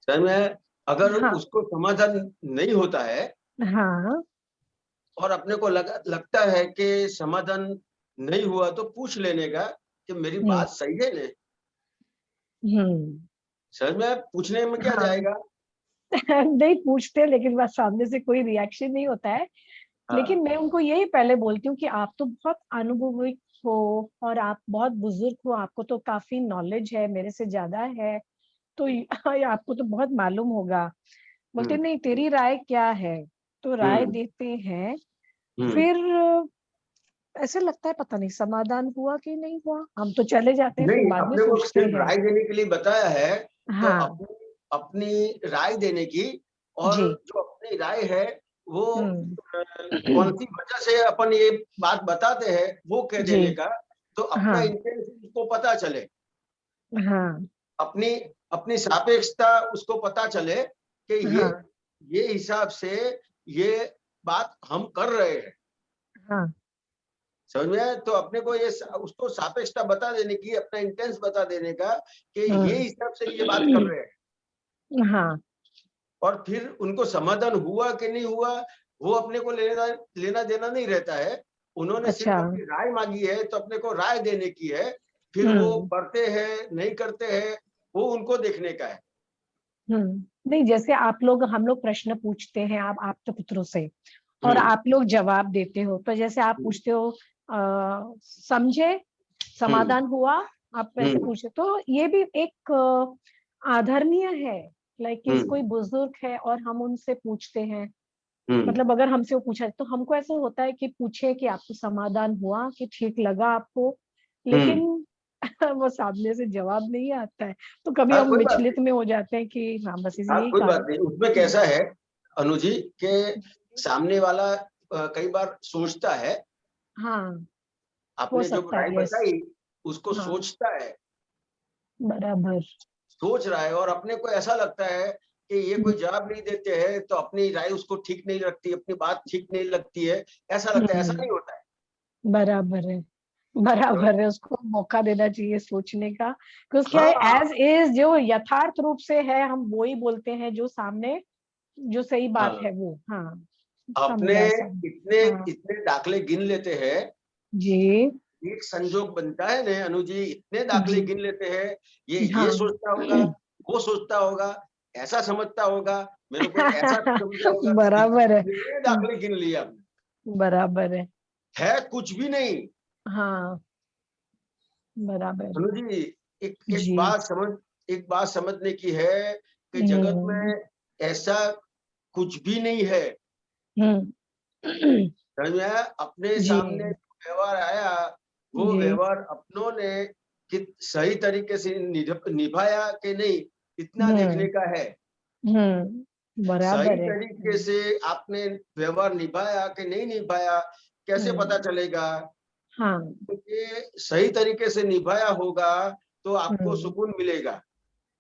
समझ में। अगर
हाँ,
उसको समाधान नहीं होता है
हाँ,
और अपने को लगता है कि समाधान नहीं हुआ, तो पूछ लेने का कि मेरी बात सही है ना, समझ में। पूछने में क्या
हाँ।
जाएगा।
नहीं पूछते, लेकिन बस सामने से कोई रिएक्शन नहीं होता है।
हाँ।
लेकिन मैं उनको यही पहले बोलती हूँ कि आप तो बहुत अनुभवी हो और आप बहुत बुजुर्ग हो, आपको तो काफी नॉलेज है, मेरे से ज्यादा है, तो आपको तो बहुत मालूम होगा। बोलते नहीं, तेरी राय क्या है? तो राय देते हैं। फिर ऐसे लगता है पता नहीं समाधान हुआ कि नहीं हुआ, हम तो चले जाते हैं, फिर
नहीं,
बाद में
अपने को
सोचते
सिर्फ
हैं।
राय देने के लिए बताया है, तो
हाँ,
अपनी राय देने की, और
जी,
जो अपनी राय है वो कौन
हम्म,
सी वजह से अपन ये बात बताते हैं वो कह
जी,
देने का, तो अपना
हाँ,
इंटेंशन उसको पता चले,
हाँ,
अपनी अपनी सापेक्षता उसको पता चले कि
हाँ,
ये हिसाब से ये बात हम कर रहे हैं,
हाँ,
समझ में। तो अपने को ये उसको सापेक्षता बता देने की, अपना इंटेंस बता देने का कि ये हिसाब से ये बात कर रहे हैं,
हाँ,
और फिर उनको समाधान हुआ कि नहीं हुआ वो अपने को लेना देना नहीं रहता है। उन्होंने सिर्फ
अच्छा,
अपनी राय मांगी है, तो अपने को राय देने की है, फिर वो करते हैं नहीं करते हैं वो उनको देखने का है।
नहीं, जैसे आप लोग, हम लोग प्रश्न पूछते हैं आप तो पुत्रों से, और आप लोग जवाब देते हो, तो जैसे आप पूछते हो समझे, समाधान हुआ, आप वैसे पूछे, तो ये भी एक आदरणीय है। लाइक कोई बुजुर्ग है और हम उनसे पूछते हैं, मतलब अगर हमसे वो पूछा तो हमको ऐसा होता है कि पूछे कि आपको समाधान हुआ, कि ठीक लगा आपको, लेकिन वो सामने से जवाब नहीं आता है, तो कभी
हाँ
हम
कोई बात
विचलित
नहीं,
में हो जाते हैं कि हाँ बस
हाँ
यही
कोई बात
कारण।
नहीं। उसमें कैसा है अनुजी के सामने वाला कई बार सोचता है,
हाँ, हो
आपने जो
सकता
राय
है, यस,
बताई उसको
हाँ,
सोचता है,
बराबर,
सोच रहा है, और अपने को ऐसा लगता है कि ये कोई जवाब नहीं देते हैं तो अपनी राय उसको ठीक नहीं लगती, अपनी बात ठीक नहीं लगती है, ऐसा लगता है। ऐसा नहीं होता है,
बराबर है,
समझ?
बराबर है, उसको मौका देना चाहिए सोचने का, क्योंकि क्या है,
हाँ
एज इज जो यथार्थ रूप से है, हम वो ही बोलते हैं जो सामने, जो सही बात
हाँ,
है वो, हाँ,
अपने
समझा सब,
इतने
हाँ,
इतने दाखले गिन लेते हैं,
जी,
एक संजोग बनता है ना अनुजी, इतने दाखले
जी,
गिन लेते हैं, ये
हाँ,
सोचता होगा, वो सोचता होगा, ऐसा समझता होगा, मेरे को ऐसा समझा होगा,
बराबर है,
इतने दाखले गिन लिया आपने,
बराबर
है कुछ भी नहीं।
हाँ, बराबर,
अनुजी एक
जी,
बात समझने की है कि जगत
हम्म,
में ऐसा कुछ भी नहीं है,
हम्म,
समझ में आया। अपने
जी,
सामने व्यवहार आया, वो
जी,
व्यवहार अपनों ने सही तरीके से निभाया कि नहीं, इतना देखने
हम्म,
का है। सही
बराबर है,
तरीके से आपने व्यवहार निभाया कि नहीं निभाया कैसे पता चलेगा।
हाँ,
तो ये सही तरीके से निभाया होगा तो आपको
हम्म,
सुकून मिलेगा,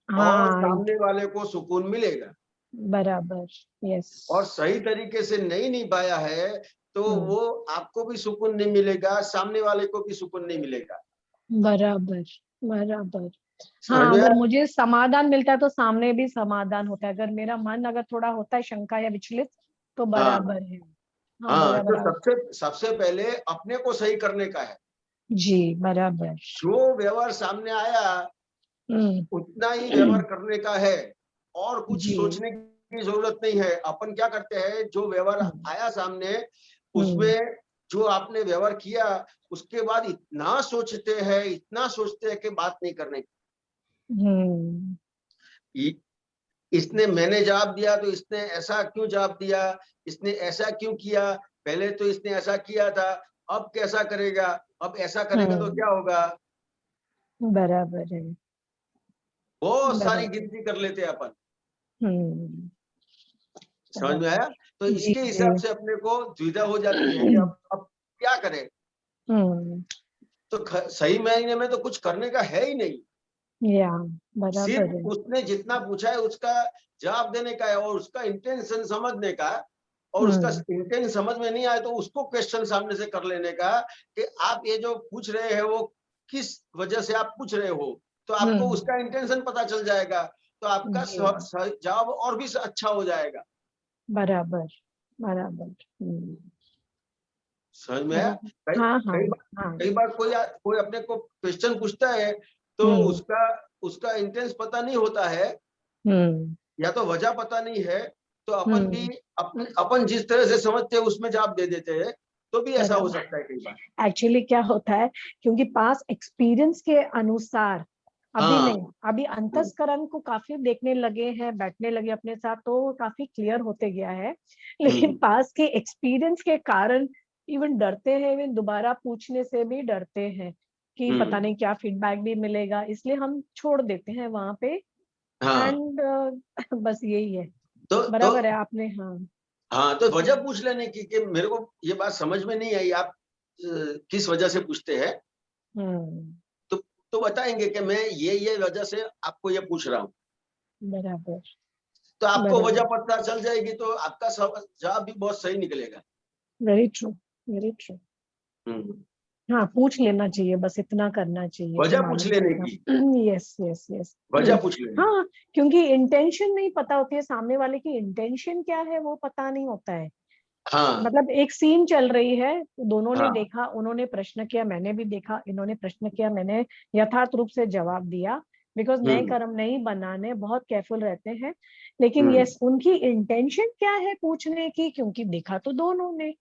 और
हाँ,
सामने वाले को सुकून मिलेगा।
बराबर, यस,
और सही तरीके से नहीं निभाया है तो
हम्म,
वो आपको भी सुकून नहीं मिलेगा, सामने वाले को भी सुकून नहीं मिलेगा,
बराबर, बराबर,
समझ
हाँ,
में
अगर
आया?
मुझे समाधान मिलता है तो सामने भी समाधान होता है, अगर मेरा मन अगर थोड़ा होता है शंका या विचलित, तो बराबर है। हाँ
हाँ, तो
बराबर।
सबसे पहले अपने को सही करने का है।
जी बराबर।
जो व्यवहार सामने आया उतना ही व्यवहार करने का है, और कुछ
जी।
सोचने की जरूरत नहीं है। अपन क्या करते हैं, जो व्यवहार आया सामने उसमें जो आपने व्यवहार किया उसके बाद इतना सोचते हैं कि बात नहीं करने की। इसने मैंने जवाब दिया तो इसने ऐसा क्यों जवाब दिया, इसने ऐसा क्यों किया, पहले तो इसने ऐसा किया था, अब कैसा करेगा, अब ऐसा करेगा तो क्या होगा।
बराबर है।
बहुत सारी
बराबर।
गिनती कर लेते हैं अपन। समझ में
बराबर।
आया। तो
जी
इसके
जी।
हिसाब से अपने को दुविधा हो जाती है कि अब क्या करें। तो सही महीने में तो कुछ करने का है ही नहीं,
या बराबर है।
सिर्फ उसने जितना पूछा है उसका जवाब देने का है, और उसका इंटेंशन समझने का। और उसका इंटेंशन समझ में नहीं आए तो उसको क्वेश्चन सामने से कर लेने का कि आप ये जो पूछ रहे हैं वो किस वजह से आप पूछ रहे हो, तो आपको उसका इंटेंशन पता चल जाएगा, तो आपका
जी
जवाब और भी अच्छा हो जाएगा।
बराबर बराबर।
समझ में आया। कई
हाँ हाँ
कई बार
हाँ।
कई बार कोई अपने को क्वेश्चन पूछता है तो उसका इंटेंस पता नहीं होता है, या तो वजह पता नहीं है, तो अपन भी अपन जिस तरह से समझते हैं उसमें जवाब दे देते हैं, तो भी ऐसा हो सकता है कई बार।
एक्चुअली क्या होता है, क्योंकि पास एक्सपीरियंस के अनुसार अभी नहीं, अभी अंतस्करण को काफी देखने लगे हैं, बैठने लगे अपने साथ, तो काफी क्लियर होते गया है। लेकिन पास के एक्सपीरियंस के कारण इवन डरते हैं, इवन दोबारा पूछने से भी डरते हैं कि पता नहीं क्या फीडबैक भी मिलेगा, इसलिए हम छोड़ देते हैं वहां पे। एंड बस यही है। बराबर है आपने।
हाँ, तो वजह पूछ लेने की कि मेरे को ये बात समझ में नहीं आई, आप किस वजह से पूछते हैं, तो बताएंगे कि मैं ये वजह से आपको ये पूछ रहा हूँ।
बराबर।
तो आपको वजह पता चल जाएगी तो आपका जवाब भी बहुत सही निकलेगा।
Very true, very true. हाँ, पूछ लेना चाहिए, बस इतना करना चाहिए।
वजह पूछ लेने की।
Yes yes yes.
वजह पूछ लेने।
हाँ, क्योंकि इंटेंशन नहीं पता होती है, सामने वाले की इंटेंशन क्या है वो पता नहीं होता है।
हाँ।
मतलब एक सीन चल रही है, दोनों ने देखा, उन्होंने प्रश्न किया, मैंने भी देखा, इन्होंने प्रश्न किया, मैंने यथार्थ रूप से जवाब दिया, बिकॉज नए कर्म नहीं बनाने, बहुत केयरफुल रहते हैं। लेकिन यस, उनकी इंटेंशन क्या है पूछने की, क्योंकि देखा तो दोनों ने,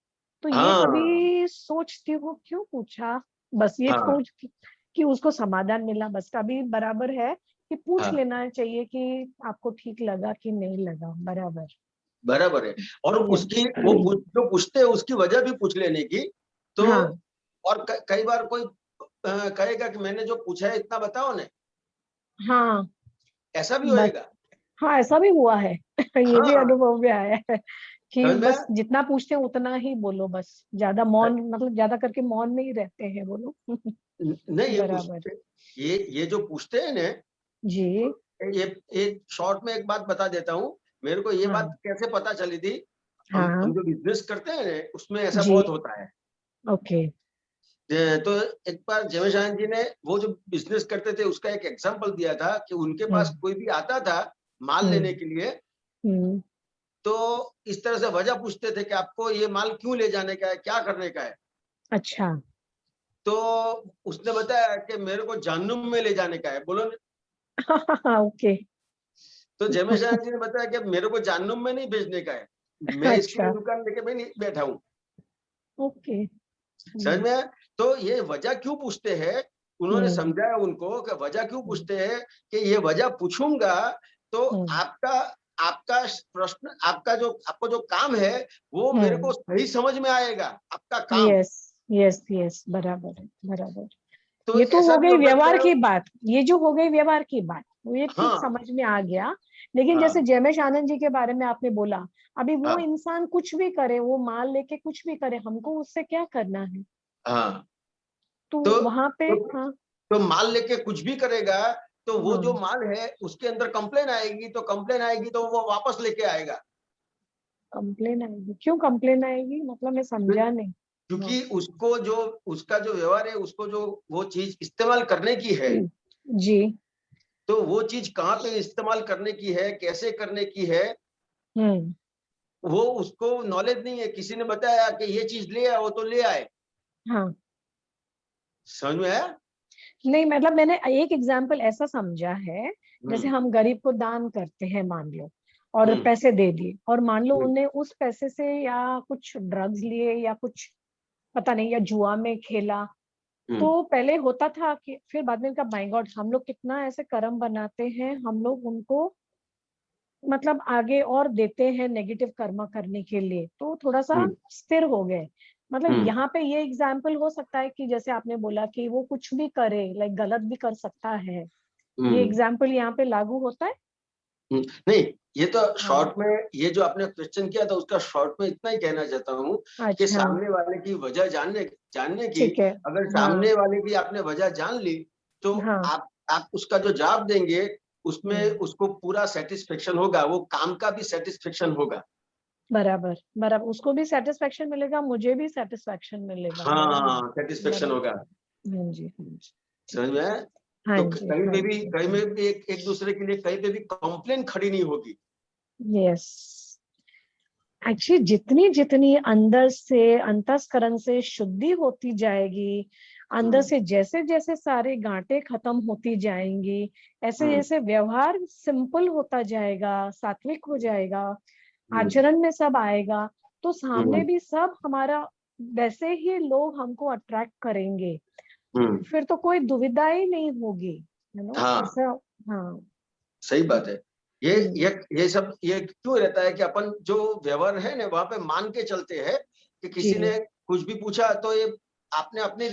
तो ये कभी सोचती हूँ क्यों पूछा, बस ये सोच कि उसको समाधान मिला, बस कभी बराबर है कि पूछ लेना चाहिए कि आपको ठीक लगा कि नहीं लगा। बराबर
बराबर है। और उसकी वो जो पूछते हैं उसकी वजह भी पूछ लेने की। तो और कई बार कोई कहेगा कि मैंने जो पूछा है इतना बताओ ने।
हाँ,
ऐसा भी होएगा।
हाँ ऐसा भी हुआ है। ये भी अनुभव में आया है कि बस जितना पूछते हैं उतना ही बोलो, बस ज्यादा मौन, मतलब ज्यादा करके मौन में ही रहते हैं वो लोग।
नहीं, ये जो पूछते हैं ना
जी,
ये शॉर्ट में एक बात बता देता हूँ। मेरे को ये बात कैसे पता चली थी, हम जो बिजनेस करते हैं ना उसमें ऐसा बहुत होता है।
ओके।
तो एक बार जमेश आनंद जी ने वो जो बिजनेस करते थे उसका एक एग्जांपल दिया था कि उनके पास कोई भी आता था माल लेने के लिए, तो इस तरह से वजह पूछते थे कि आपको ये माल क्यों ले जाने का है, क्या करने का है।
अच्छा।
तो उसने बताया कि मेरे को जाननुम में ले जाने का है। बोलो
ओके।
तो जमेश आनंद जी ने बताया कि मेरे को जाननुम में नहीं भेजने का है, मैं इसके लिए दुकान लेके मैं नहीं बैठा हूँ।
ओके।
समझ में। तो ये वजह क्यों पूछते हैं, उन्होंने समझाया उनको कि वजह क्यों पूछते हैं कि ये वजह पूछूंगा तो आपका प्रश्न, आपको जो काम है वो मेरे को सही समझ में आएगा, आपका काम।
यस यस यस, बराबर है, बराबर।
तो
ये तो
ऐसा
हो
भी
गई
हो सकता
व्यवहार
है।
की बात, ये जो हो गई व्यवहार की बात, वो ये ठीक समझ में आ गया। लेकिन जैसे जयमेश आनंद जी के बारे में आपने बोला, अभी वो इंसान कुछ भी करे, वो माल लेके कुछ भी करे, हमको उससे क्या करना है। तो वहां पे
तो माल लेके कुछ भी करेगा तो वो जो माल है उसके अंदर कंप्लेन आएगी, तो कंप्लेन आएगी तो वो वापस लेके आएगा।
कंप्लेन आएगी? क्यों कंप्लेन आएगी, मतलब मैं समझा नहीं।
क्योंकि उसको जो उसका जो व्यवहार है, उसको जो वो चीज इस्तेमाल करने की है
जी,
तो वो चीज कहाँ पे इस्तेमाल करने की है, कैसे करने की है, वो उसको नॉलेज नहीं है, किसी ने बताया कि ये चीज ले आए, वो तो ले आए।
हाँ
समझ में आया?
नहीं, मतलब मैंने एक एग्जाम्पल ऐसा समझा है, जैसे हम गरीब को दान करते हैं मान लो, और पैसे दे दिए, और मान लो उन्हें उस पैसे से या कुछ ड्रग्स लिए या कुछ पता नहीं, या जुआ में खेला, तो पहले होता था कि फिर बाद में कहा माय गॉड, हम लोग कितना ऐसे कर्म बनाते हैं, हम लोग उनको मतलब आगे और देते हैं नेगेटिव कर्म करने के लिए, तो थोड़ा सा स्थिर हो गए। मतलब यहाँ पे ये एग्जाम्पल हो सकता है कि जैसे आपने बोला कि वो कुछ भी करे, लाइक गलत भी कर सकता है, ये एग्जाम्पल यहाँ पे लागू होता है?
नहीं, ये तो शॉर्ट में, ये जो आपने क्वेश्चन किया था उसका शॉर्ट में इतना ही कहना चाहता हूँ कि सामने वाले की वजह जानने की, अगर सामने वाले की आपने वजह जान ली तो आप उसका जो जवाब देंगे उसमें उसको पूरा सेटिस्फेक्शन होगा, वो काम का भी सेटिस्फेक्शन होगा।
बराबर बराबर, उसको भी सेटिस्फेक्शन मिलेगा, मुझे भी सेटिस्फेक्शन मिलेगा।
हाँ, सेटिस्फेक्शन होगा।
हाँ जी,
समझ में?
हाँ
तो
जी,
कहीं में भी एक दूसरे के लिए कहीं पे भी कंप्लेन खड़ी नहीं होगी।
यस, एक्चुअली जितनी जितनी अंदर से, अंतस्करण से शुद्धि होती जाएगी, अंदर से जैसे जैसे सारे गांठें खत्म होती जाएंगी, ऐसे जैसे व्यवहार सिंपल होता जाएगा, सात्विक हो जाएगा, आचरण में सब आएगा, तो सामने भी सब हमारा वैसे ही लोग हमको अट्रैक्ट करेंगे, फिर तो कोई दुविधा ही नहीं होगी, है ना? ऐसा। हाँ,
सही बात है। ये सब ये क्यों रहता है कि अपन जो व्यवहार है ना वहां पे मान के चलते हैं कि किसी ने कुछ भी पूछा तो ये आपने अपने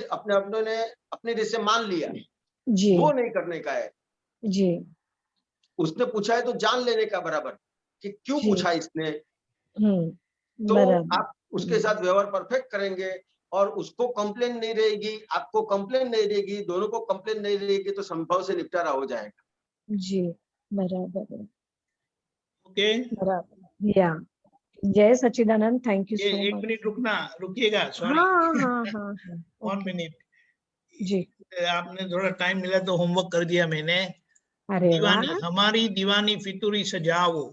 ने अपनी रीत से मान लिया, वो नहीं करने का है
जी।
उसने पूछा है तो जान लेने का बराबर कि क्यों पूछा इसने, तो आप उसके साथ व्यवहार परफेक्ट करेंगे और उसको कंप्लेन नहीं रहेगी, आपको कंप्लेन नहीं रहेगी, दोनों को कंप्लेन नहीं रहेगी, तो संभव से निपटारा हो जाएगा।
जी बराबर।
ओके,
बराबर, या जय Sachchidanand, thank you so much.
1 minute रुकिएगा, सॉरी।
हाँ
1 मिनट
जी।
आपने थोड़ा टाइम मिला तो होमवर्क कर दिया मैंने। दीवानी, हमारी दीवानी फितूरी सजाओ।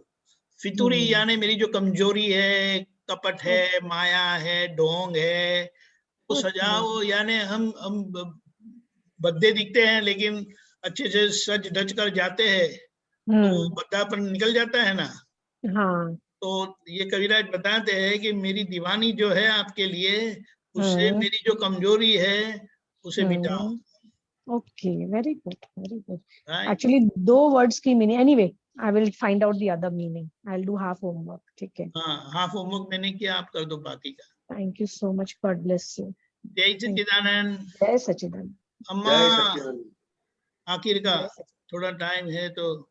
फितूरी यानी मेरी जो कमजोरी है, कपट है, माया है, ढोंग है, वो सजाओ। यानी हम बद्दे दिखते हैं लेकिन अच्छे से सज धज कर जाते हैं तो बद्दापन निकल जाता है ना।
हाँ,
तो ये कविराज बताते हैं कि मेरी दीवानी जो है आपके लिए, उससे मेरी जो कमजोरी है उसे मिटाओ।
Okay, very good, very good. Actually 2 words की meaning, anyway I will find out the other meaning, I will do half homework, ठीक है?
हाँ, हाफ होमवर्क मैंने किया, आप कर दो बाकी का।
Thank you so much, God bless you.
जय सच्चिदानंद।
जय सच्चिदानंद।
अम्मा, आखिर का थोड़ा टाइम है तो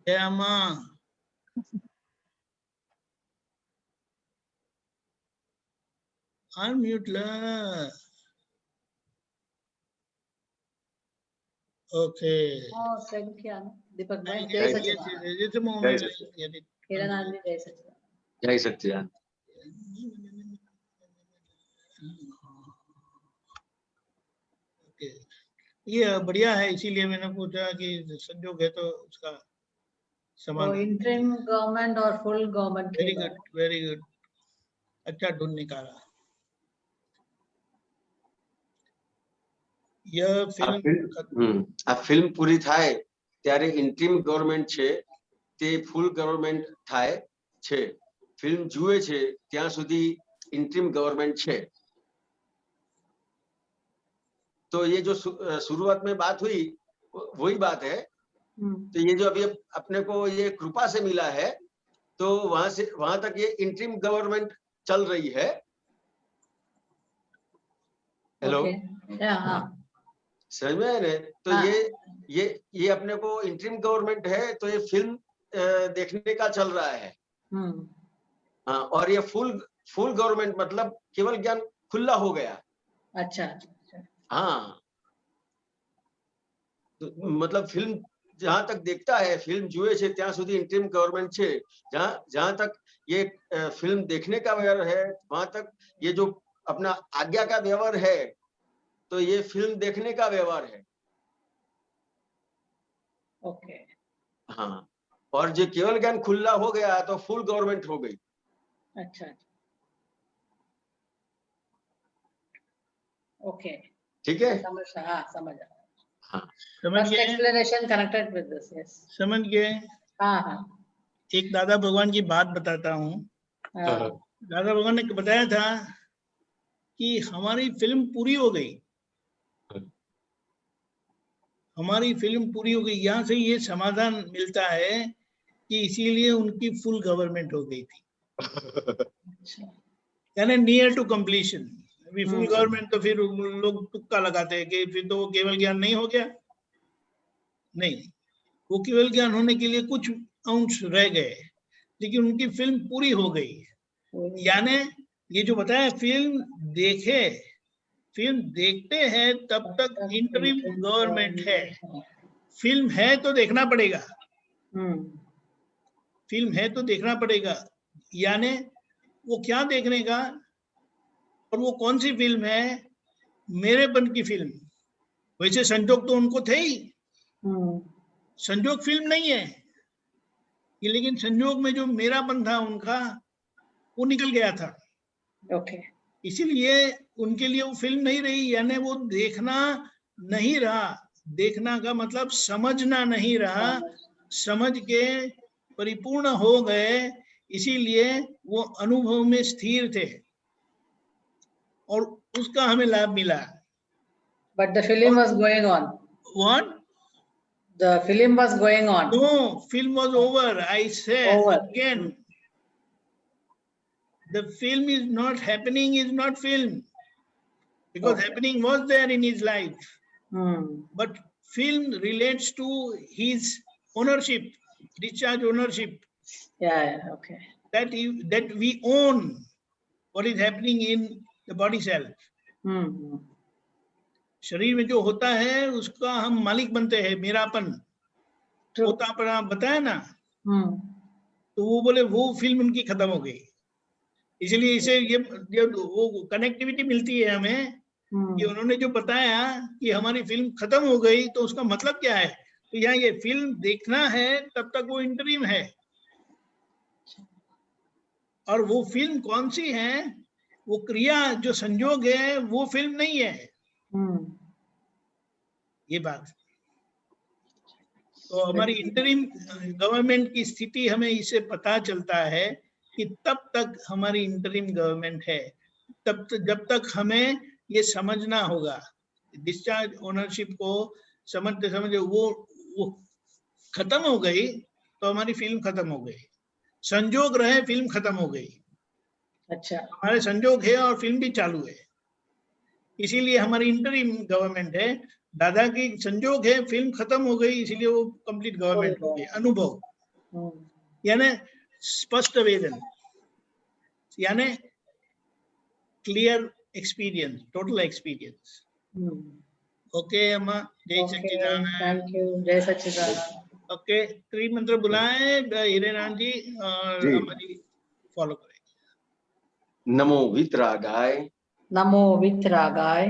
जय अम्मा। अनम्यूट ला। ओके,
दीपक भाई जय सच्चिदानंद।
जय सच्चिदानंद।
ये बढ़िया है, इसीलिए मैंने पूछा कि संजोग है तो उसका
तो इंटरिम गवर्नमेंट और full government.
Very good, very good, अच्छा ढूंढ निकाला। यह
આ ફિલ્મ પૂરી થાય ત્યારે ઇન્ટરિમ ગવર્નમેન્ટ છે તે ફૂલ ગવર્નમેન્ટ થાય છે, ફિલ્મ જુએ છે ત્યાં સુધી ઇન્ટરિમ ગવર્નમેન્ટ છે। तो ये जो शुरुआत में बात हुई वही बात है। तो ये जो अभी अपने को ये कृपा से मिला है तो वहां तक ये इंटरिम गवर्नमेंट चल रही है। हेलो, समझ में आए? तो ये अपने को इंटरिम गवर्नमेंट है तो ये फिल्म देखने का चल रहा है। हाँ, और ये फुल गवर्नमेंट मतलब केवल ज्ञान खुला हो गया।
अच्छा,
हाँ, तो मतलब फिल्म जहां तक देखता है, फिल्म जुए छे ત્યાં સુધી इंटरिम गवर्नमेंट छे। जहां तक ये फिल्म देखने का व्यवहार है वहां तक ये जो अपना आज्ञा का व्यवहार है तो ये फिल्म देखने का व्यवहार है।
ओके।
हाँ, और जो केवल ज्ञान खुला हो गया तो फुल गवर्नमेंट हो गई।
अच्छा, ओके,
ठीक है,
समझ, हाँ समझ।
हाँ
समझ
फर्स्ट
गए,
explanation connected with this, yes.
समझ गए।
हाँ हाँ
एक दादा भगवान की बात बताता हूँ।
हाँ,
दादा भगवान ने बताया था कि हमारी फिल्म पूरी हो गई, हमारी फिल्म पूरी हो गई। यहाँ से ये समाधान मिलता है कि इसीलिए उनकी फुल गवर्नमेंट हो गई थी,
अच्छा,
यानी नियर टू कंप्लीशन। अभी फुल
हम्म।
गवर्नमेंट तो फिर लोग तुक्का लगाते हैं कि फिर तो वो केवल ज्ञान नहीं हो गया। नहीं, वो केवल ज्ञान होने के लिए कुछ अंश रह गए, लेकिन उनकी फिल्म पूरी हो गई। यानी ये जो बताया, फिल्म देखे, फिल्म देखते हैं तब तक इंटरिम गवर्नमेंट है। फिल्म है तो देखना पड़ेगा, फिल्म है तो देखना पड़ेगा। यानी वो क्या देखने का, और वो कौन सी फिल्म है? मेरेपन की फिल्म। वैसे संजोग तो उनको थे ही, संजोग फिल्म नहीं है ये, लेकिन संजोग में जो मेरापन था उनका, वो निकल गया था।
ओके,
इसीलिए उनके लिए वो फिल्म नहीं रही, यानी वो देखना नहीं रहा। देखना का मतलब समझना नहीं रहा, समझ के परिपूर्ण हो गए, इसीलिए वो अनुभव में स्थिर थे और उसका हमें लाभ मिला।
But the film was going on,
What?
The film was going on,
No, film was over. I say
Over.
again, the film is not happening, is not film, because
Okay.
happening was there in his life. But film relates to his ownership, discharge ownership,
yeah, okay,
that we own what is happening in the body self. शरीर में जो होता है उसका हम मालिक बनते हैं, मेरापन होता अपना बताया ना। तो वो बोले वो फिल्म उनकी खत्म हो गई, इसलिए इसे ये वो कनेक्टिविटी मिलती है हमें कि उन्होंने जो बताया कि हमारी फिल्म खत्म हो गई, तो उसका मतलब क्या है? तो यहाँ ये फिल्म देखना है तब तक वो इंटरिम है, और वो फिल्म कौन सी है? वो क्रिया जो संयोग है, वो फिल्म नहीं है। ये बात। तो हमारी इंटरिम गवर्नमेंट की स्थिति हमें इससे पता चलता है कि तब तक हमारी इंटरिम गवर्नमेंट है, तब तक जब तक हमें ये समझना होगा। डिस्चार्ज ओनरशिप को समझते समझते वो खत्म हो गई तो हमारी फिल्म खत्म हो गई। संजोग रहे, फिल्म खत्म हो गई।
अच्छा,
हमारे संजोग है और फिल्म भी चालू है, इसीलिए हमारी इंटरिम गवर्नमेंट है। दादा की संजोग है, फिल्म खत्म हो गई, इसीलिए वो कंप्लीट गवर्नमेंट हो गई। अनुभव यानी स्पष्ट वेदन, यानी clear experience, total experience. Okay अम्मा, जय सच्चिदानंद।
थैंक यू, जय सच्चिदानंद।
ओके, त्रिमंत्र बुलाएं हीरेराम जी और
जी।
अम्मा जी फॉलो करें।
नमो वितरागाय,
नमो वितरागाय,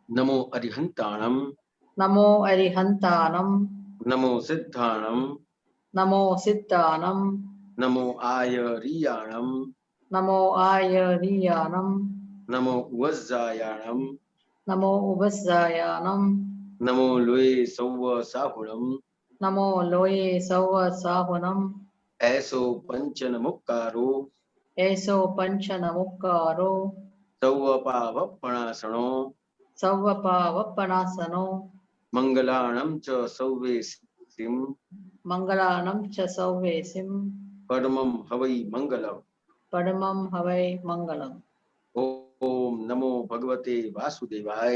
नमो अरिहंताणम,
नमो अरिहंतानम,
नमो सिद्धाणम,
नमो सिद्धानम,
नमो आयरियाणम,
नमो आयरियानम,
नमो वज्जायाणम,
नमो उपस्जायानम,
नमो लोये सौव साहुणम,
नमो लोये सौव साहुनम,
ऐसो पंचन मुक्कारो,
ऐसो पंचन मुक्कारो,
सौव पावपणासनो,
सौवपावपनासनो,
मंगलाणम च सौवेसिम,
मंगलानम च सौवेसिम,
परमं हवै मंगलम।
परमं हवै मंगलम।
ओम नमो भगवते वासुदेवाय,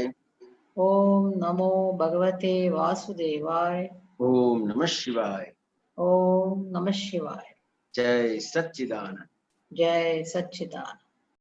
ओम नमो भगवते वासुदेवाय,
ओम नमः शिवाय,
ओम नमः शिवाय।
जय सच्चिदानंद।
जय सच्चिदानंद।